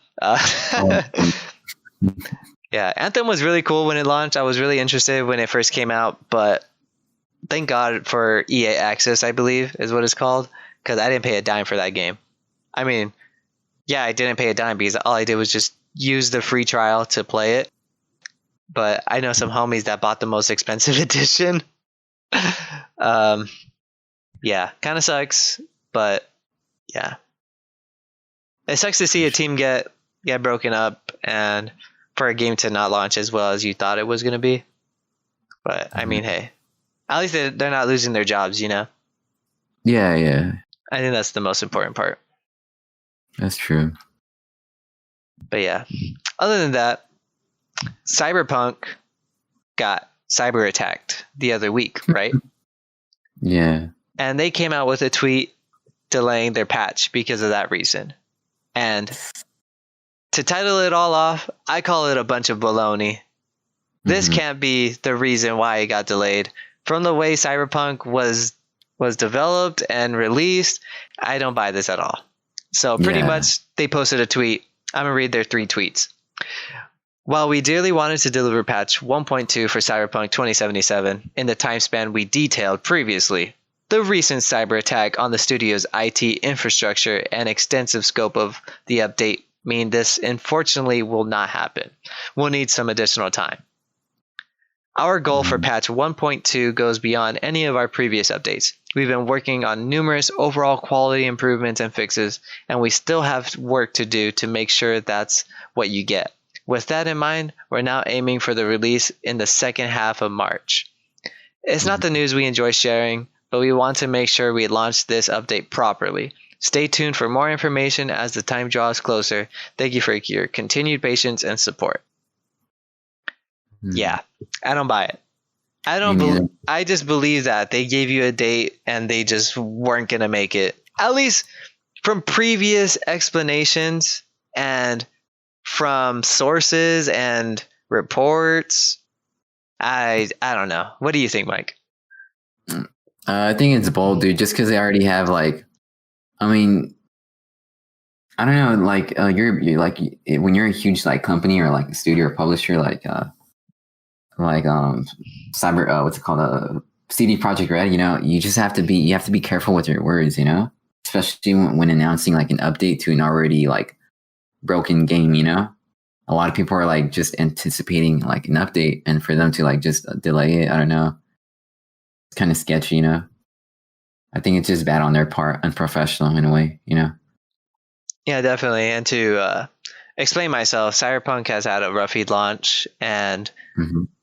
yeah, Anthem was really cool when it launched. I was really interested when it first came out, but thank God for EA Access, I believe is what it's called, because I didn't pay a dime for that game. I mean, yeah, I didn't pay a dime because all I did was just use the free trial to play it. But I know some homies that bought the most expensive edition. Yeah, kind of sucks, but yeah, it sucks to see a team get broken up and for a game to not launch as well as you thought it was going to be. But I mean, hey, at least they're not losing their jobs, you know? Yeah. I think that's the most important part. That's true. But yeah, other than that, Cyberpunk got cyber attacked the other week, right? Yeah. And they came out with a tweet delaying their patch because of that reason. And to title it all off, I call it a bunch of baloney. This can't be the reason why it got delayed. From the way Cyberpunk was developed and released, I don't buy this at all. So pretty much they posted a tweet. I'm going to read their 3 tweets. While we dearly wanted to deliver patch 1.2 for Cyberpunk 2077 in the time span we detailed previously, the recent cyber attack on the studio's IT infrastructure and extensive scope of the update mean this unfortunately will not happen. We'll need some additional time. Our goal for patch 1.2 goes beyond any of our previous updates. We've been working on numerous overall quality improvements and fixes, and we still have work to do to make sure that's what you get. With that in mind, we're now aiming for the release in the second half of March. It's not the news we enjoy sharing, but we want to make sure we launch this update properly. Stay tuned for more information as the time draws closer. Thank you for your continued patience and support. Yeah, I don't buy it. I just believe that they gave you a date and they just weren't going to make it. At least from previous explanations and from sources and reports, I don't know. What do you think, Mike? I think it's bold, dude. Just because they already have I don't know. You're like when you're a huge company or a studio or publisher, cyber what's it called? CD Projekt Red. You know, you have to be careful with your words. You know, especially when announcing an update to an already broken game. You know, a lot of people are just anticipating an update, and for them to just delay it, I don't know. It's kind of sketchy, you know. I think it's just bad on their part, unprofessional in a way, you know. Yeah, definitely. And to explain myself, Cyberpunk has had a rough launch, and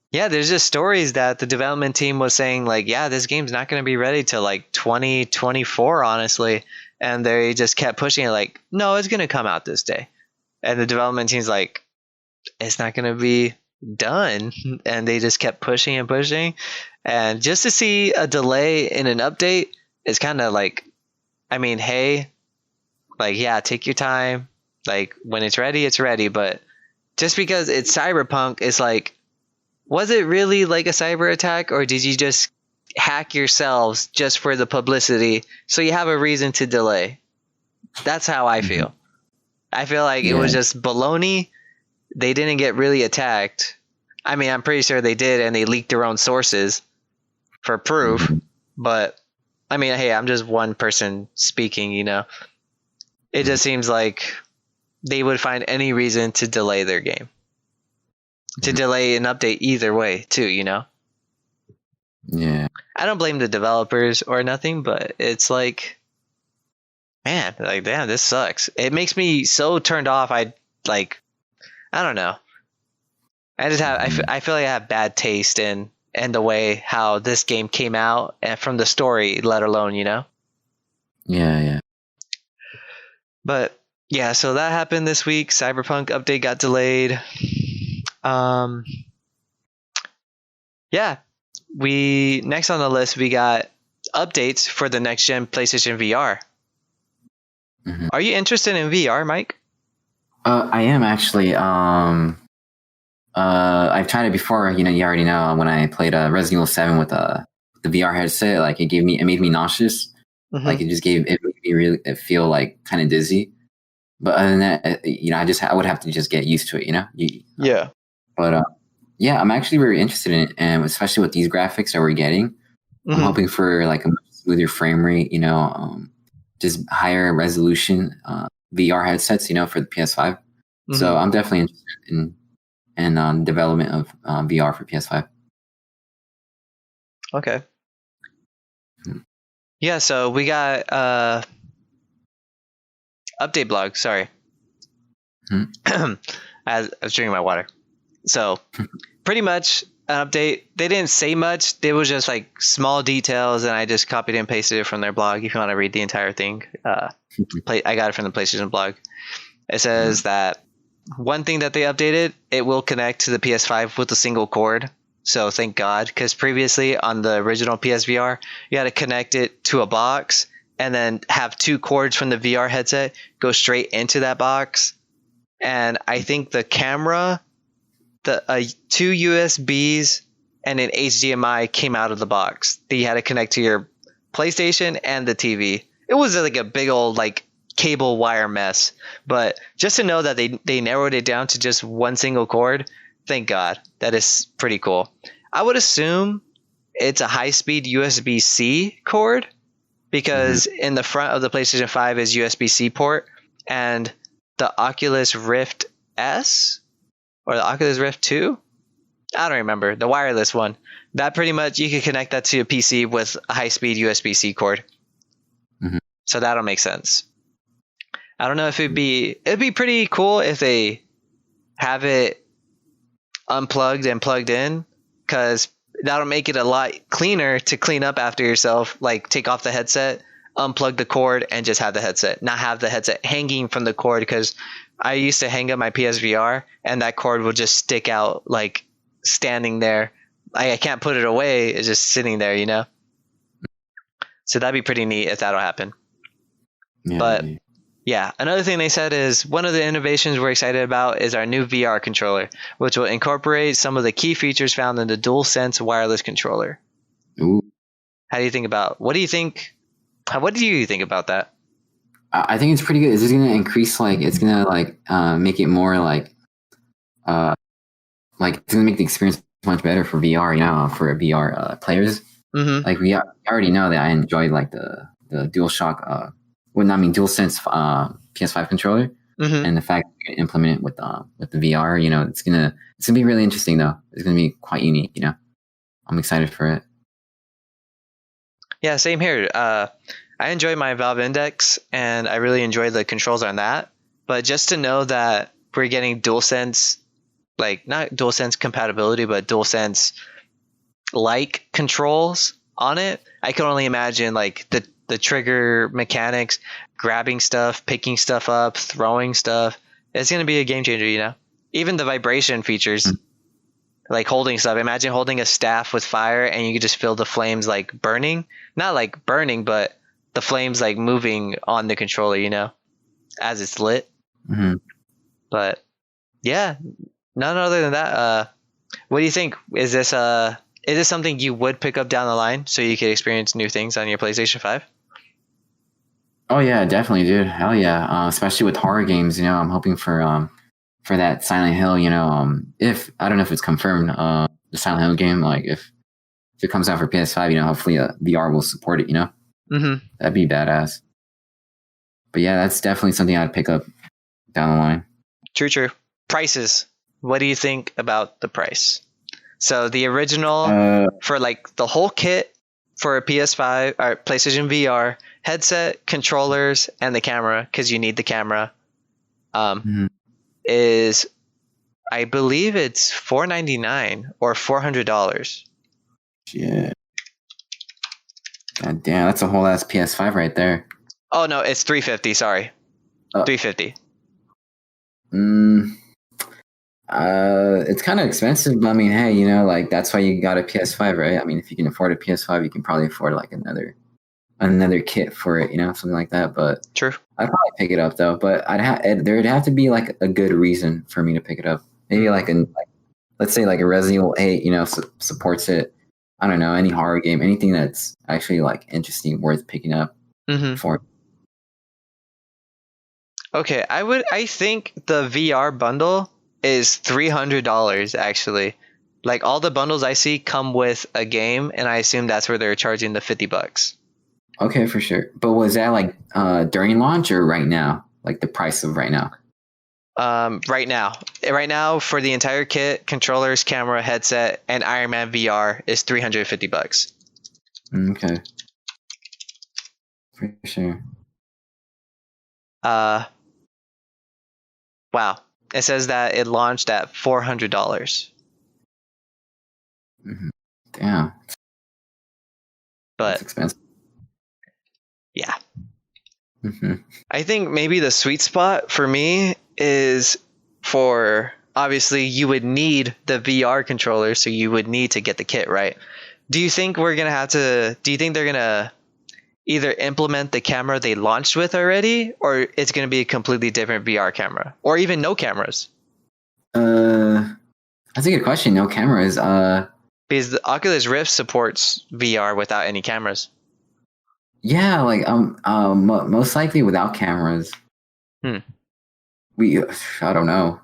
yeah, there's just stories that the development team was saying this game's not going to be ready till 2024, honestly, and they just kept pushing it no, it's going to come out this day, and the development team's it's not going to be done, and they just kept pushing and pushing, and just to see a delay in an update is kind of I mean, hey, yeah, take your time, when it's ready, but just because it's Cyberpunk, it's was it really a cyber attack, or did you just hack yourselves just for the publicity so you have a reason to delay? That's how I feel. I feel it was just baloney. They didn't get really attacked. I mean, I'm pretty sure they did, and they leaked their own sources for proof. But I mean, hey, I'm just one person speaking, you know. It just seems like they would find any reason to delay their game. To delay an update either way, too, you know? Yeah. I don't blame the developers or nothing, but it's man, damn, this sucks. It makes me so turned off. I don't know. I just have, I feel I have bad taste in the way how this game came out and from the story, let alone, you know? Yeah. But yeah, so that happened this week. Cyberpunk update got delayed. Yeah, next on the list, we got updates for the next gen PlayStation VR. Mm-hmm. Are you interested in VR, Mike? I am actually. I've tried it before. You already know when I played Resident Evil 7 with the VR headset. Like it made me nauseous. Mm-hmm. Like it made me really feel like kind of dizzy. But other than that, I would have to just get used to it. Yeah. But yeah, I'm actually very interested in it, and especially with these graphics that we're getting, I'm hoping for like a much smoother frame rate. Just higher resolution VR headsets. For the PS5. So I'm definitely interested in development of VR for PS5. Okay. Yeah, so we got update blog. Sorry. I was drinking my water. So pretty much an update. They didn't say much. It was just like small details, and I just copied and pasted it from their blog. If you want to read the entire thing, I got it from the PlayStation blog. It says that one thing that they updated, it will connect to the PS5 with a single cord. So thank God, because previously on the original PSVR, you had to connect it to a box and then have two cords from the VR headset go straight into that box. And I think the camera, two USBs and an HDMI came out of the box that you had to connect to your PlayStation and the TV. It was like a big old like cable wire mess. But just to know that they narrowed it down to just one single cord, thank God. That is pretty cool. I would assume it's a high-speed USB-C cord because in the front of the PlayStation 5 is USB-C port, and the Oculus Rift S or the Oculus Rift 2, I don't remember, the wireless one, that pretty much you can connect that to a PC with a high-speed USB-C cord. So that'll make sense. I don't know if it'd be pretty cool if they have it unplugged and plugged in, because that'll make it a lot cleaner to clean up after yourself. Like take off the headset, unplug the cord, and just have the headset, not have the headset hanging from the cord, because I used to hang up my PSVR and that cord would just stick out like standing there. I can't put it away. It's just sitting there. So that'd be pretty neat if that'll happen. Yeah, but yeah, another thing they said is one of the innovations we're excited about is our new VR controller, which will incorporate some of the key features found in the DualSense wireless controller. Ooh. What do you think about that? I think it's pretty good. Is it going to increase, it's going to make it more it's going to make the experience much better for VR, for VR players. Like we already know that I enjoyed the DualShock, DualSense PS5 controller, and the fact you can implement it with the VR, it's gonna be really interesting though. It's gonna be quite unique, I'm excited for it. Yeah, same here. I enjoy my Valve Index, and I really enjoy the controls on that. But just to know that we're getting DualSense, not DualSense compatibility, but DualSense controls on it, I can only imagine the trigger mechanics, grabbing stuff, picking stuff up, throwing stuff. It's going to be a game changer, Even the vibration features, like holding stuff. Imagine holding a staff with fire and you could just feel the flames burning. Not burning, but the flames moving on the controller, as it's lit. But yeah, none other than that. What do you think? Is this something you would pick up down the line so you could experience new things on your PlayStation 5? Oh yeah, definitely, dude. Hell yeah. Especially with horror games, I'm hoping for that Silent Hill, if I don't know if it's confirmed, the Silent Hill game, if it comes out for PS5, hopefully VR will support it, That'd be badass. But yeah, that's definitely something I'd pick up down the line. True. Prices. What do you think about the price? So the original for the whole kit for a PS5 or PlayStation VR headset, controllers, and the camera, because you need the camera, is, I believe it's $499 or $400. Yeah. God damn, that's a whole ass PS5 right there. Oh no, it's $350. Sorry, $350. It's kind of expensive, but I mean, hey, that's why you got a PS5, right? I mean, if you can afford a PS5, you can probably afford another another kit for it, something like that. But True. I'd probably pick it up though. But there'd have to be like a good reason for me to pick it up. Maybe let's say like a Resident Evil 8, supports it. I don't know, any horror game, anything that's actually like interesting, worth picking up for. Okay, I think the VR bundle is $300 actually. Like all the bundles I see come with a game, and I assume that's where they're charging the $50. Okay, for sure. But was that like during launch or right now? Like the price of right now? Right now for the entire kit, controllers, camera, headset, and Iron Man VR is $350. Okay, for sure. Wow. It says that it launched at $400. Damn. But that's expensive. Yeah. I think maybe the sweet spot for me is for, obviously you would need the VR controller, so you would need to get the kit, right? Do you think they're gonna either implement the camera they launched with already, or it's gonna be a completely different VR camera, or even no cameras? That's a good question. No cameras. Because the Oculus Rift supports VR without any cameras. Yeah, like most likely without cameras. I don't know.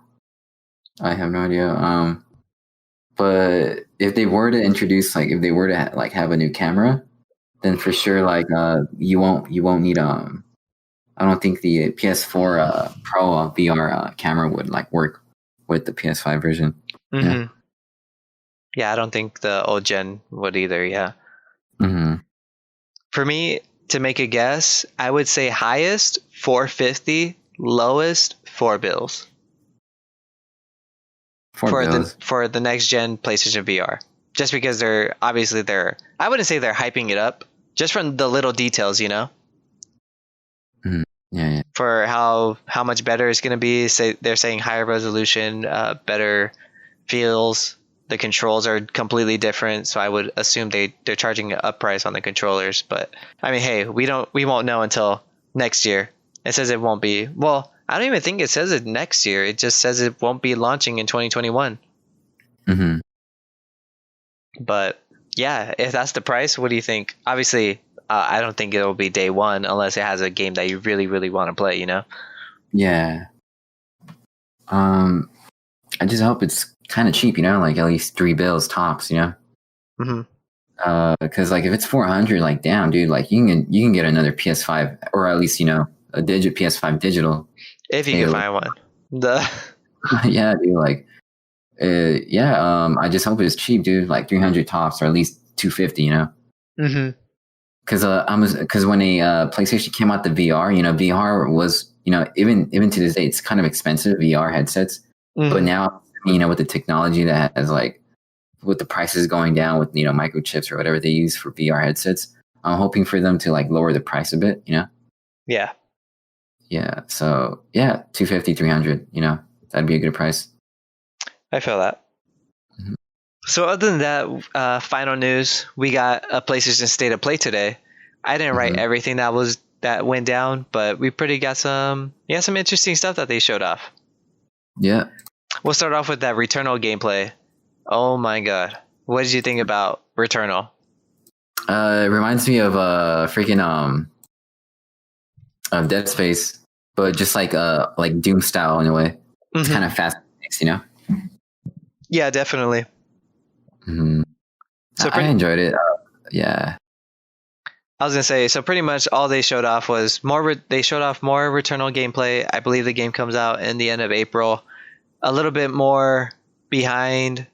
I have no idea. But if they were to introduce, like, if they were to have a new camera, then for sure, like, you won't need I don't think the PS4 Pro VR camera would like work with the PS5 version. Yeah, I don't think the old gen would either. Yeah. For me, to make a guess, I would say highest $450, lowest $4 for the next gen PlayStation VR. Just because they're I wouldn't say they're hyping it up, just from the little details, Yeah. For how much better it's gonna be. They're saying higher resolution, better feels. The controls are completely different, so I would assume they're charging an up price on the controllers. But I mean, hey, we won't know until next year. It says it won't be. Well, I don't even think it says it next year. It just says it won't be launching in 2021. But yeah, if that's the price, what do you think? Obviously, I don't think it'll be day one unless it has a game that you really, really want to play. Yeah. I just hope it's kind of cheap, like at least $3 tops, because like if it's 400, like damn, dude, like you can get another PS5, or at least a PS5 digital, if you can find one. Yeah, dude, like I just hope it's cheap, dude, like 300 tops, or at least 250, because when a PlayStation came out, the VR, VR was, even to this day, it's kind of expensive, VR headsets. But now, with the technology that has, like, with the prices going down with, microchips or whatever they use for VR headsets, I'm hoping for them to, like, lower the price a bit, Yeah. Yeah. So, yeah, 250, 300, that'd be a good price. I feel that. So other than that, final news, we got a PlayStation State of Play today. I didn't write everything that went down, but we pretty got some interesting stuff that they showed off. Yeah. We'll start off with that Returnal gameplay. Oh my god. What did you think about Returnal? It reminds me of freaking of Dead Space, but just like Doom style in a way. It's kind of fast paced, Yeah, definitely. So I enjoyed it. Yeah. I was gonna say, so pretty much all they showed off was they showed off more Returnal gameplay. I believe the game comes out in the end of April. A little bit more behind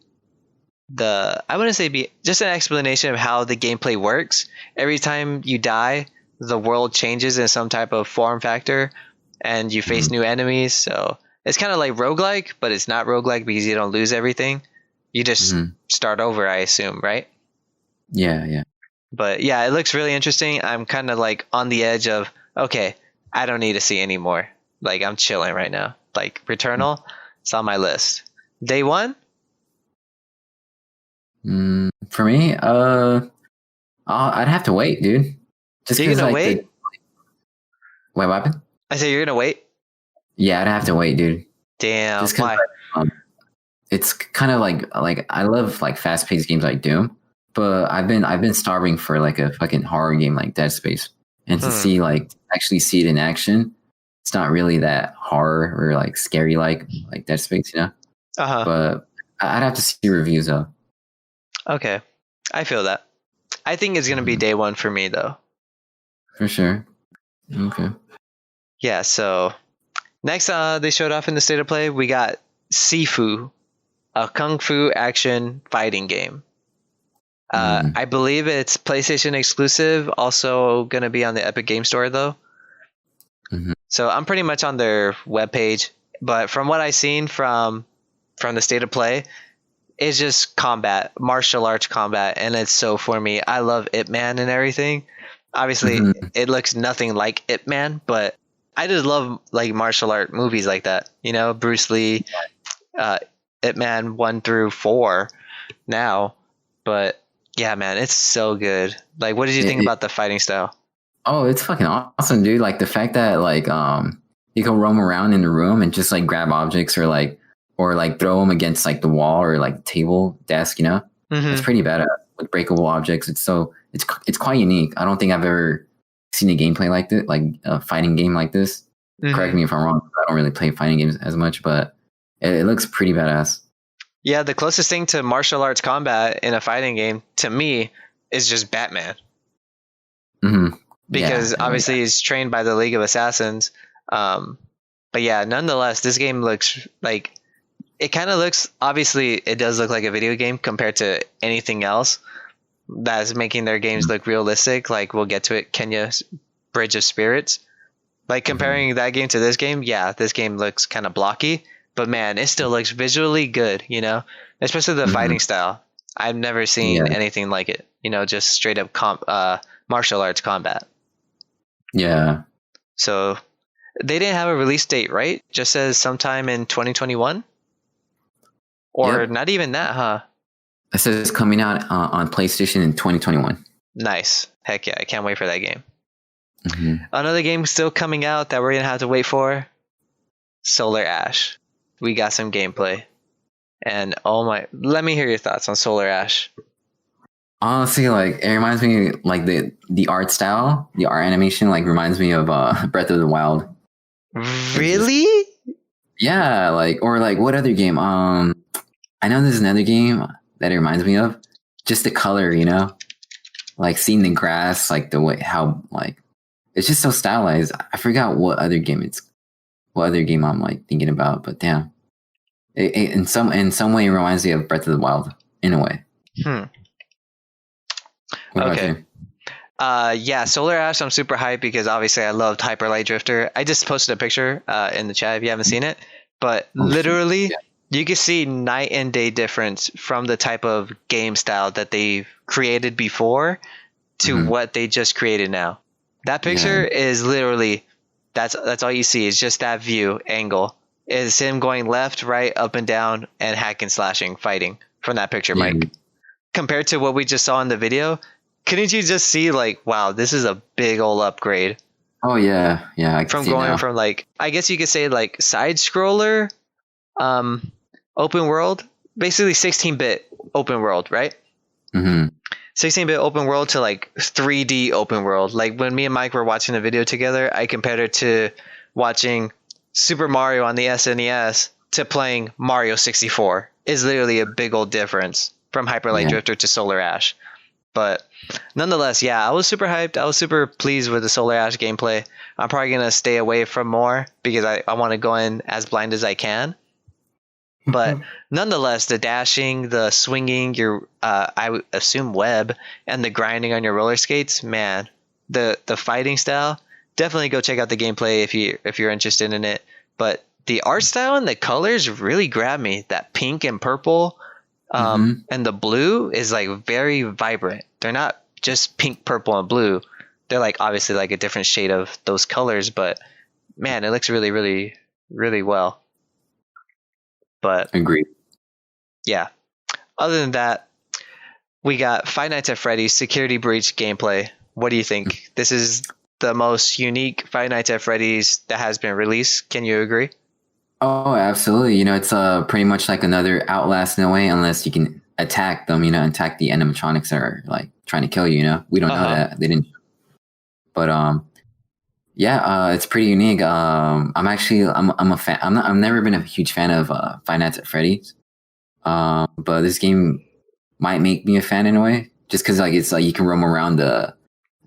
I wouldn't say just an explanation of how the gameplay works. Every time you die, the world changes in some type of form factor, and you face new enemies. So it's kind of like roguelike, but it's not roguelike because you don't lose everything. You just start over, I assume, right? Yeah. But yeah, it looks really interesting. I'm kind of like on the edge of, okay, I don't need to see any more. Like, I'm chilling right now. Like, Returnal, it's on my list. Day one? For me, I'd have to wait, dude. Just You're because gonna like wait? Wait, what happened? I said you're gonna wait? Yeah, I'd have to wait, dude. Damn, Just because why? it's kind of like I love like fast paced games like Doom, but I've been starving for like a fucking horror game like Dead Space, and to see like actually see it in action, it's not really that horror or like scary like Dead Space, you know. But I'd have to see reviews though. Okay, I feel that. I think it's gonna be day one for me though. For sure. Okay. Yeah. So next, they showed off in the state of play. We got Sifu, a kung fu action fighting game. I believe it's PlayStation exclusive. Also gonna be on the Epic Game Store though. So I'm pretty much on their webpage, but from what I've seen from the state of play, it's just combat, martial arts combat, and it's so for me. I love Ip Man and everything. Obviously, it looks nothing like Ip Man, but I just love like martial art movies like that. You know, Bruce Lee, Ip Man 1 through 4 now. But yeah, man, it's so good. Like, what did you think about the fighting style? Oh, it's fucking awesome, dude. Like the fact that like you can roam around in the room and just like grab objects or like throw them against like the wall or like table desk, you know. It's pretty badass with breakable objects. It's quite unique. I don't think I've ever seen a gameplay like this, like a fighting game like this. Correct me if I'm wrong. I don't really play fighting games as much, but it looks pretty badass. Yeah, the closest thing to martial arts combat in a fighting game to me is just Batman. Because obviously he's trained by the League of Assassins. But yeah, nonetheless, this game looks like it kind of looks, obviously it does look like a video game compared to anything else that's making their games look realistic. Like we'll get to it, Kenya's Bridge of Spirits. Like comparing that game to this game, yeah, this game looks kind of blocky, but man, it still looks visually good, you know, especially the fighting style. I've never seen anything like it, you know, just straight up martial arts combat. Yeah. So they didn't have a release date, right? Just says sometime in 2021? Or not even that, huh? It says it's coming out on PlayStation in 2021. Nice. Heck yeah, I can't wait for that game. Another game still coming out that we're going to have to wait for, Solar Ash. We got some gameplay. And let me hear your thoughts on Solar Ash. Honestly, like it reminds me like the art style, the art animation like reminds me of Breath of the Wild. Really? Yeah, like or like what other game? I know there's another game that it reminds me of. Just the color, you know? Like seeing the grass, like the way how like it's just so stylized. I forgot what other game I'm like thinking about, but damn. It in some way it reminds me of Breath of the Wild in a way. Okay. Yeah, Solar Ash, I'm super hyped because obviously I loved Hyper Light Drifter. I just posted a picture in the chat if you haven't seen it. But literally, you can see night and day difference from the type of game style that they've created before to what they just created now. That picture is literally, that's all you see. It's just that view angle. It's him going left, right, up and down, and hacking, slashing, fighting from that picture, Mike. Compared to what we just saw in the video, couldn't you just see like, wow, this is a big old upgrade? Oh yeah, I can from see going now. from like, I guess you could say like side scroller, open world, basically 16-bit open world, right? 16-bit open world to like 3D open world. Like when me and Mike were watching the video together, I compared it to watching Super Mario on the SNES to playing Mario 64. Is literally a big old difference from Hyper Light Drifter to Solar Ash. But nonetheless, yeah, I was super hyped. I was super pleased with the Solar Ash gameplay. I'm probably going to stay away from more because I want to go in as blind as I can. But nonetheless, the dashing, the swinging, your I would assume web, and the grinding on your roller skates, man, the fighting style, definitely go check out the gameplay if you're interested in it. But the art style and the colors really grab me. That pink and purple and the blue is like very vibrant. They're not just pink, purple, and blue. They're like obviously like a different shade of those colors, but man, it looks really, really, really well. But agreed. Yeah. Other than that, we got Five Nights at Freddy's Security Breach gameplay. what do you think? This is the most unique Five Nights at Freddy's that has been released. Can you agree? Oh, absolutely. You know, it's pretty much like another Outlast in a way, unless you can attack them, you know, attack the animatronics that are like trying to kill you, you know. We don't know that. They didn't. But yeah, it's pretty unique. I'm a fan. I've never been a huge fan of Five Nights at Freddy's. But this game might make me a fan in a way, just because like it's like you can roam around the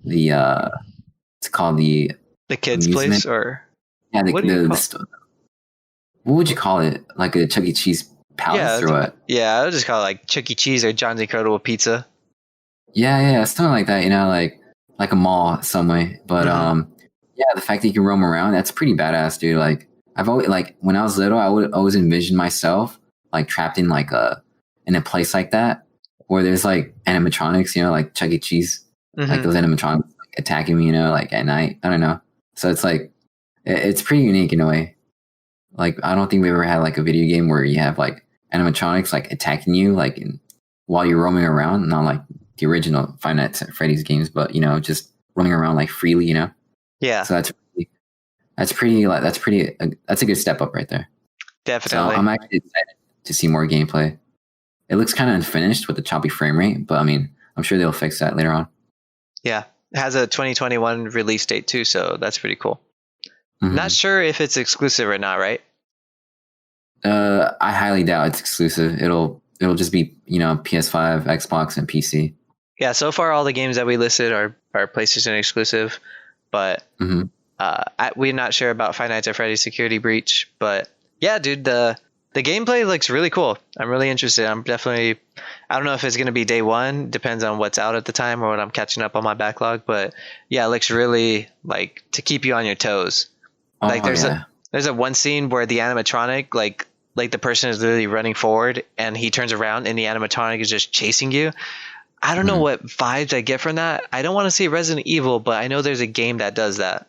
it's called the kids' amusement place, or yeah, what would you call it? Like a Chuck E. Cheese palace or what? Yeah, I would just call it like Chuck E. Cheese or John's Incredible Pizza. Yeah, something like that. You know, like a mall some way. But yeah, the fact that you can roam around, that's pretty badass, dude. Like I've always like when I was little, I would always envision myself like trapped in like in a place like that where there's like animatronics, you know, like Chuck E. Cheese, like those animatronics like, attacking me, you know, like at night. I don't know. So it's like it's pretty unique in a way. Like I don't think we ever had like a video game where you have like animatronics like attacking you like while you're roaming around, not like the original Five Nights at Freddy's games, but you know, just roaming around like freely, you know. Yeah. So that's a good step up right there. Definitely. So I'm actually excited to see more gameplay. It looks kind of unfinished with the choppy frame rate, but I mean, I'm sure they'll fix that later on. Yeah, it has a 2021 release date too, so that's pretty cool. Not sure if it's exclusive or not, right? I highly doubt it's exclusive. It'll just be, you know, PS5, Xbox, and PC. Yeah, so far all the games that we listed are PlayStation exclusive, but we're not sure about Five Nights at Freddy's Security Breach. But yeah, dude, the gameplay looks really cool. I'm really interested. I don't know if it's going to be day one. Depends on what's out at the time or what I'm catching up on my backlog. But yeah, it looks really like to keep you on your toes. Like there's a one scene where the animatronic like the person is literally running forward and he turns around and the animatronic is just chasing you. I don't know what vibes I get from that. I don't want to say Resident Evil, but I know there's a game that does that.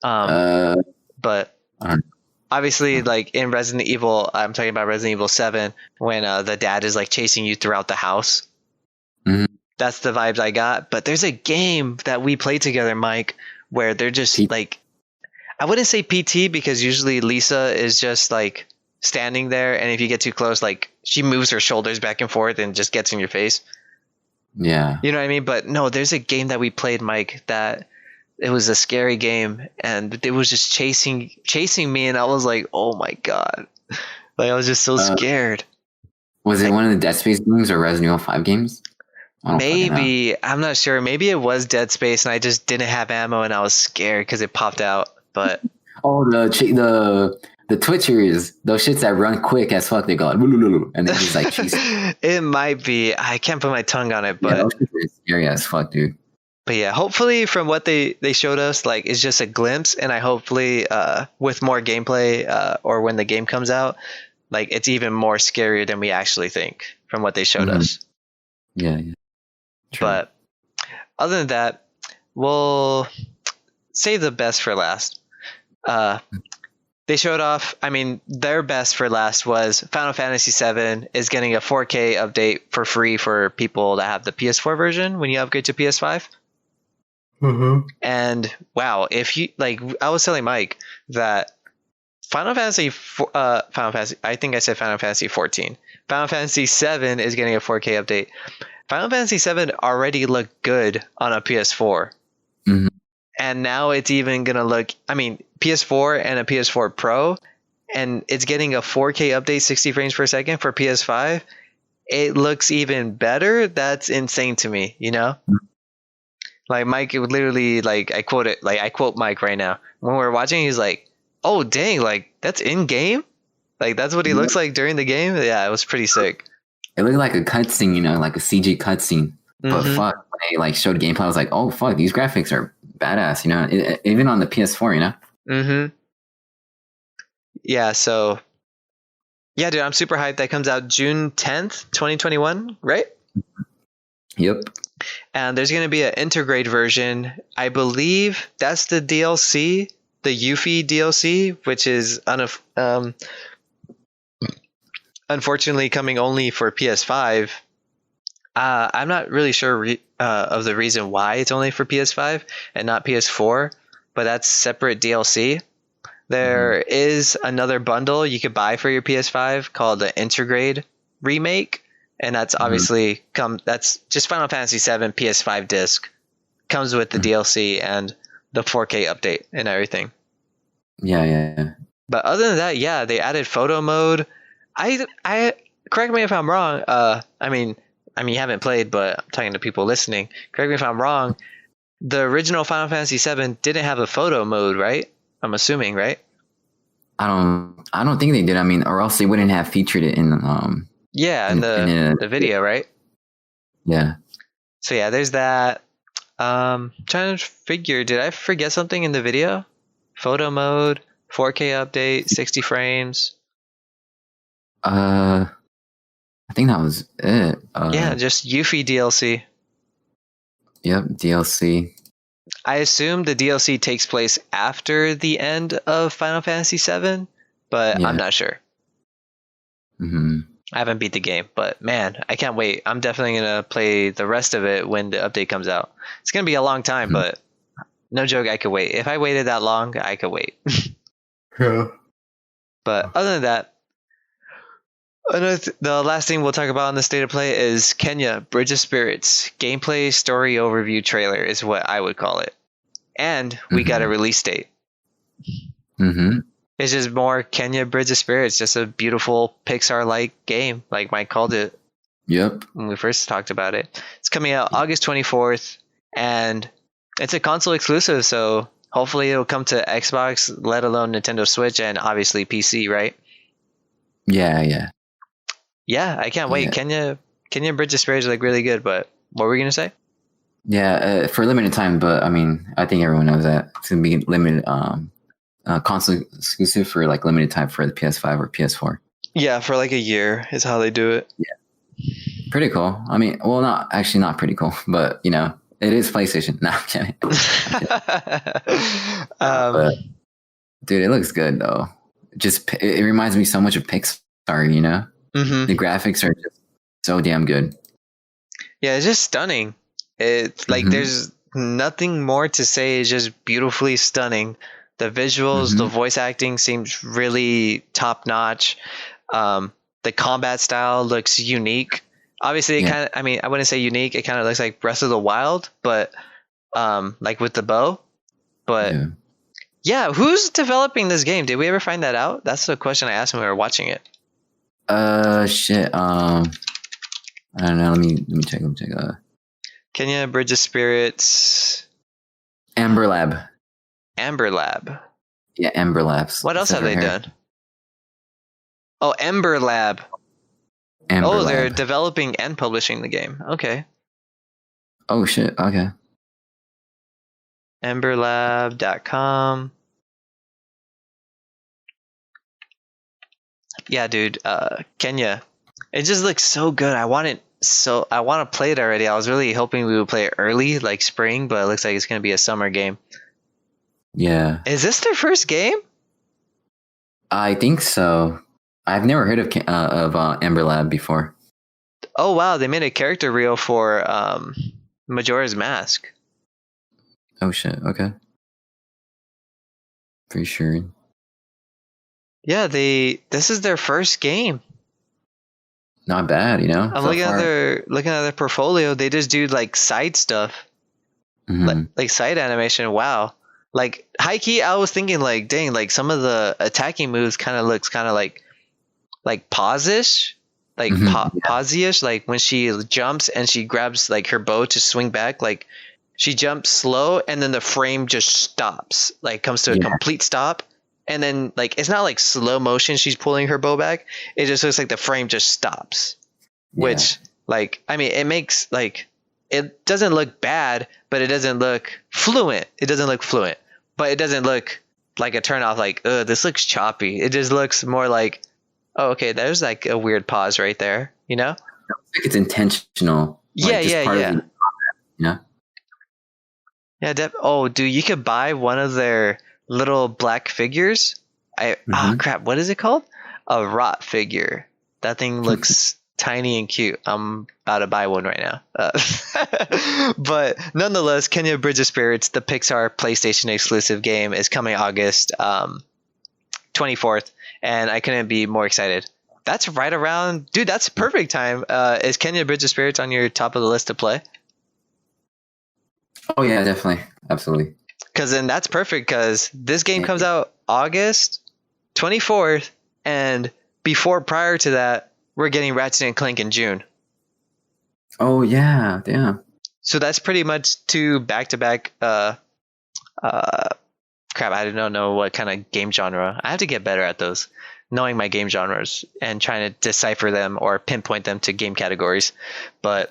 But obviously, like in Resident Evil, I'm talking about Resident Evil 7, when the dad is like chasing you throughout the house. That's the vibes I got. But there's a game that we play together, Mike, where they're just like, I wouldn't say PT because usually Lisa is just like standing there, and if you get too close, like she moves her shoulders back and forth and just gets in your face. Yeah. You know what I mean? But no, there's a game that we played, Mike, that it was a scary game and it was just chasing me, and I was like, oh my God. Like I was just so scared. Was it one of the Dead Space games or Resident Evil 5 games? Maybe. I'm not sure. Maybe it was Dead Space and I just didn't have ammo and I was scared because it popped out. But the Twitchers, those shits that run quick as fuck, they go like, and then just like cheese. It might be. I can't put my tongue on it, but those shits are scary as fuck, dude. But yeah, hopefully from what they showed us, like it's just a glimpse, and I hopefully with more gameplay or when the game comes out, like it's even more scarier than we actually think from what they showed us. Yeah. True. But other than that, we'll save the best for last. They showed off, I mean, their best for last was Final Fantasy VII is getting a 4K update for free for people that have the PS4 version when you upgrade to PS5. And wow, if you like, I was telling Mike that Final Fantasy, I think I said Final Fantasy 14. Final Fantasy 7 is getting a 4K update. Final Fantasy 7 already looked good on a PS4. And now it's even going to look, I mean, PS4 and a PS4 Pro, and it's getting a 4K update, 60 frames per second for PS5. It looks even better. That's insane to me, you know? Like Mike would literally, like, I quote Mike right now. When we're watching, he's like, oh, dang, like, that's in game? Like, that's what he looks like during the game? Yeah, it was pretty sick. It looked like a cutscene, you know, like a CG cutscene. But fuck, when they like showed gameplay, I was like, oh, fuck, these graphics are badass, you know, even on the PS4, you know? Yeah, so, yeah, dude, I'm super hyped. That comes out June 10th, 2021, right? Yep. And there's going to be an Intergrade version. I believe that's the DLC, the Yuffie DLC, which is unfortunately coming only for PS5. I'm not really sure of the reason why it's only for PS5 and not PS4, but that's separate DLC. There is another bundle you could buy for your PS5 called the Intergrade Remake, and that's obviously that's just Final Fantasy VII PS5 disc. Comes with the DLC and the 4K update and everything. Yeah. But other than that, yeah, they added photo mode. I correct me if I'm wrong. I mean, you haven't played, but I'm talking to people listening. Correct me if I'm wrong. The original Final Fantasy VII didn't have a photo mode, right? I'm assuming, right? I don't think they did. I mean, or else they wouldn't have featured it in the video, right? Yeah. So yeah, there's that. Trying to figure, did I forget something in the video? Photo mode, 4K update, 60 frames. I think that was it. Yeah, just Yuffie DLC. Yep, DLC. I assume the DLC takes place after the end of Final Fantasy VII, but I'm not sure. I haven't beat the game, but man, I can't wait. I'm definitely going to play the rest of it when the update comes out. It's going to be a long time, but no joke, I could wait. If I waited that long, I could wait. Yeah. But other than that, the last thing we'll talk about in the state of play is Kenya Bridge of Spirits gameplay story overview trailer is what I would call it, and we got a release date. It's just more Kenya Bridge of Spirits, just a beautiful Pixar-like game, like Mike called it. Yep. When we first talked about it, it's coming out August 24th, and it's a console exclusive, so hopefully it'll come to Xbox, let alone Nintendo Switch, and obviously PC, right? Yeah. Yeah, I can't wait. Kenya Bridge of Spirits is like really good, but what were we gonna say? Yeah, for a limited time, but I mean, I think everyone knows that it's gonna be limited, console exclusive for like limited time for the PS5 or PS4. Yeah, for like a year is how they do it. Yeah, pretty cool. I mean, well, not pretty cool, but you know, it is PlayStation. No, I'm kidding. But, dude, it looks good though. It reminds me so much of Pixar, you know. The graphics are just so damn good. Yeah, it's just stunning. It's like there's nothing more to say. It's just beautifully stunning. The visuals, the voice acting seems really top notch. The combat style looks unique. Obviously, it kind of, I mean, I wouldn't say unique. It kind of looks like Breath of the Wild, but like with the bow. But yeah, who's developing this game? Did we ever find that out? That's the question I asked when we were watching it. Shit. I don't know. Let me check. Kenya Bridge of Spirits. Amber Lab. Yeah, Amber Labs. What else have they done? Oh, Ember Lab. They're developing and publishing the game. Okay. Oh shit. Okay. Emberlab.com. Yeah, dude. Kenya. It just looks so good. I want to play it already. I was really hoping we would play it early, like spring, but it looks like it's going to be a summer game. Yeah. Is this their first game? I think so. I've never heard of Amber Lab before. Oh wow, they made a character reel for Majora's Mask. Oh shit. Okay. Pretty sure. Yeah, this is their first game. Not bad, you know. I'm looking at their portfolio. They just do like side stuff, like side animation. Wow, like high key. I was thinking like, dang, like some of the attacking moves kind of looks kind of like pause-ish, like pause-ish. Like when she jumps and she grabs like her bow to swing back, like she jumps slow and then the frame just stops, like comes to a complete stop. And then, like, it's not like slow motion. She's pulling her bow back. It just looks like the frame just stops, which, like, I mean, it makes like it doesn't look bad, but it doesn't look fluent. But it doesn't look like a turn off. Like, this looks choppy. It just looks more like, oh, okay, there's like a weird pause right there. You know? Like it's intentional. Yeah. You know? Yeah. Oh, dude, you could buy one of their little black figures. Crap, what is it called? A rot figure. That thing looks tiny and cute. I'm about to buy one right now. But nonetheless, Kenya Bridge of Spirits, the Pixar PlayStation exclusive game, is coming August 24th, and I couldn't be more excited. That's right around, dude, that's perfect time. Is Kenya Bridge of Spirits on your top of the list to play? Oh yeah, definitely. Absolutely. Because then that's perfect, because this game comes out August 24th, and prior to that, we're getting Ratchet and Clank in June. Oh yeah, damn. So that's pretty much 2 back-to-back. Crap, I don't know what kind of game genre. I have to get better at those, knowing my game genres and trying to decipher them or pinpoint them to game categories. But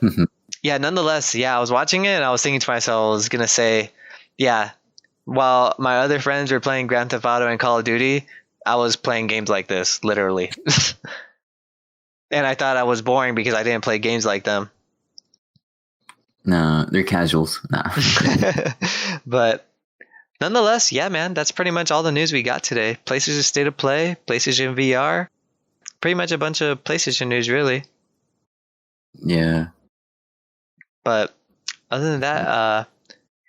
yeah, nonetheless, yeah, I was watching it and I was thinking to myself, I was gonna say, yeah, while my other friends were playing Grand Theft Auto and Call of Duty, I was playing games like this, literally. And I thought I was boring because I didn't play games like them. No, they're casuals. Nah. But nonetheless, yeah, man, that's pretty much all the news we got today. PlayStation State of Play, PlayStation VR, pretty much a bunch of PlayStation news, really. Yeah. But other than that,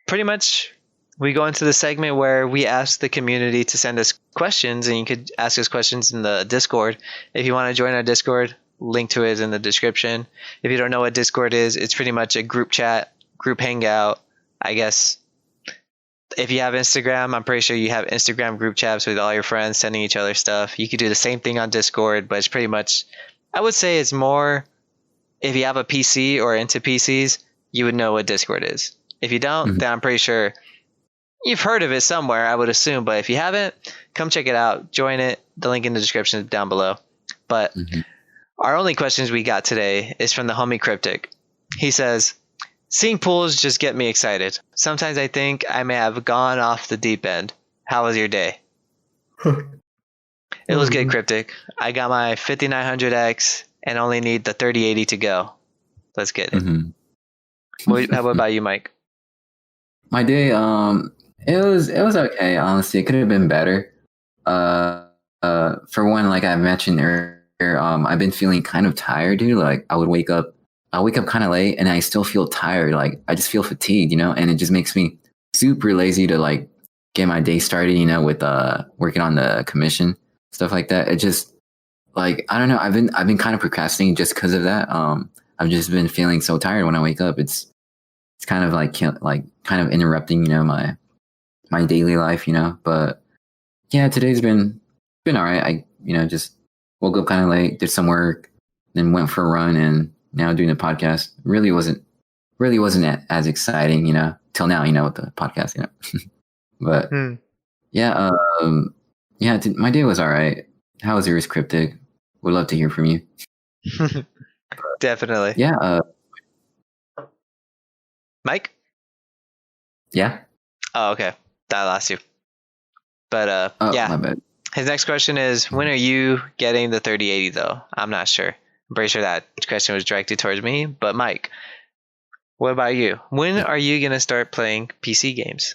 pretty much we go into the segment where we ask the community to send us questions, and you could ask us questions in the Discord. If you want to join our Discord, link to it in the description. If you don't know what Discord is, it's pretty much a group chat, group hangout. I guess if you have Instagram, I'm pretty sure you have Instagram group chats with all your friends sending each other stuff. You could do the same thing on Discord, but it's pretty much, I would say it's more, if you have a PC or into PCs, you would know what Discord is. If you don't, then I'm pretty sure you've heard of it somewhere, I would assume. But if you haven't, come check it out. Join it. The link in the description is down below. But our only questions we got today is from the homie Cryptic. He says, seeing pools just get me excited. Sometimes I think I may have gone off the deep end. How was your day? It was good, Cryptic. I got my 5900X and only need the 3080 to go. Let's get it. How about you, Mike? My day, it was okay. Honestly, it could have been better. For one, like I mentioned earlier, I've been feeling kind of tired, dude. Like I wake up kind of late, and I still feel tired. Like I just feel fatigued, and it just makes me super lazy to like get my day started, with working on the commission, stuff like that. It just like I don't know. I've been kind of procrastinating just because of that. I've just been feeling so tired when I wake up. It's kind of like kind of interrupting, my daily life, But yeah, today's been all right. I just woke up kind of late, did some work, then went for a run, and now doing the podcast. Really wasn't as exciting, till now, with the podcast, But yeah, my day was all right. How was yours, Cryptic? Would love to hear from you. Definitely. Yeah. Mike? Yeah. Oh, okay. That lost you. But yeah. My bad. His next question is, when are you getting the 3080 though? I'm not sure. I'm pretty sure that question was directed towards me. But Mike, what about you? When are you gonna start playing PC games?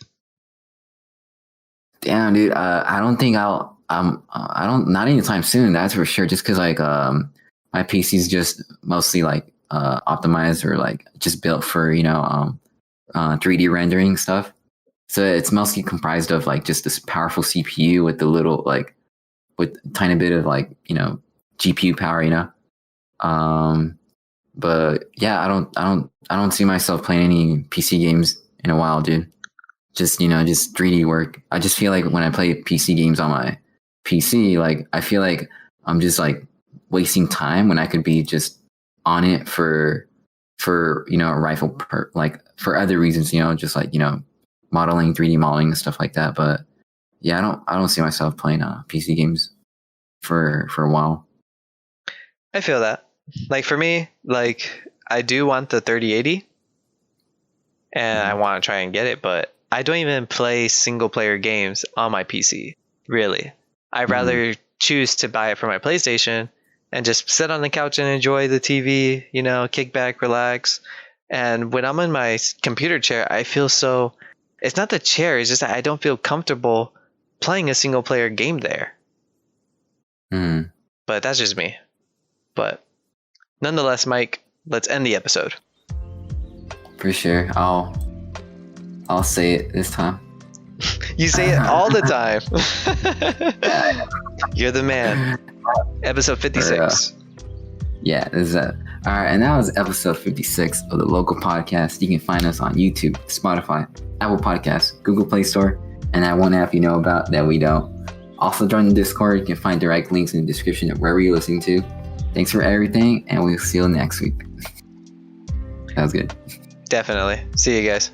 Damn, dude. I don't think not anytime soon. That's for sure. Just because like my PC's just mostly like optimized or like just built for 3D rendering stuff. So it's mostly comprised of like just this powerful CPU with the little like with a tiny bit of like GPU power, But yeah, I don't see myself playing any PC games in a while, dude. Just just 3D work. I just feel like when I play PC games on my PC, like I feel like I'm just like wasting time when I could be just on it for a rifle like for other reasons, just like modeling, 3D modeling and stuff like that. But yeah, I don't see myself playing PC games for a while. I feel that. Like for me, like I do want the 3080 and I want to try and get it, but I don't even play single player games on my PC, really. I'd rather choose to buy it for my PlayStation and just sit on the couch and enjoy the TV, kick back, relax. And when I'm in my computer chair, I feel so, it's not the chair, it's just that I don't feel comfortable playing a single player game there. But that's just me. But Nonetheless, Mike, let's end the episode. For sure. I'll say it this time. You say it all the time. You're the man. Episode 56. Yeah, this is it. All right, and that was episode 56 of the Local Podcast. You can find us on YouTube, Spotify, Apple Podcasts, Google Play Store, and that one app you know about that we don't. Also, join the Discord. You can find direct links in the description of wherever you're listening to. Thanks for everything, and we'll see you next week. That was good. Definitely. See you guys.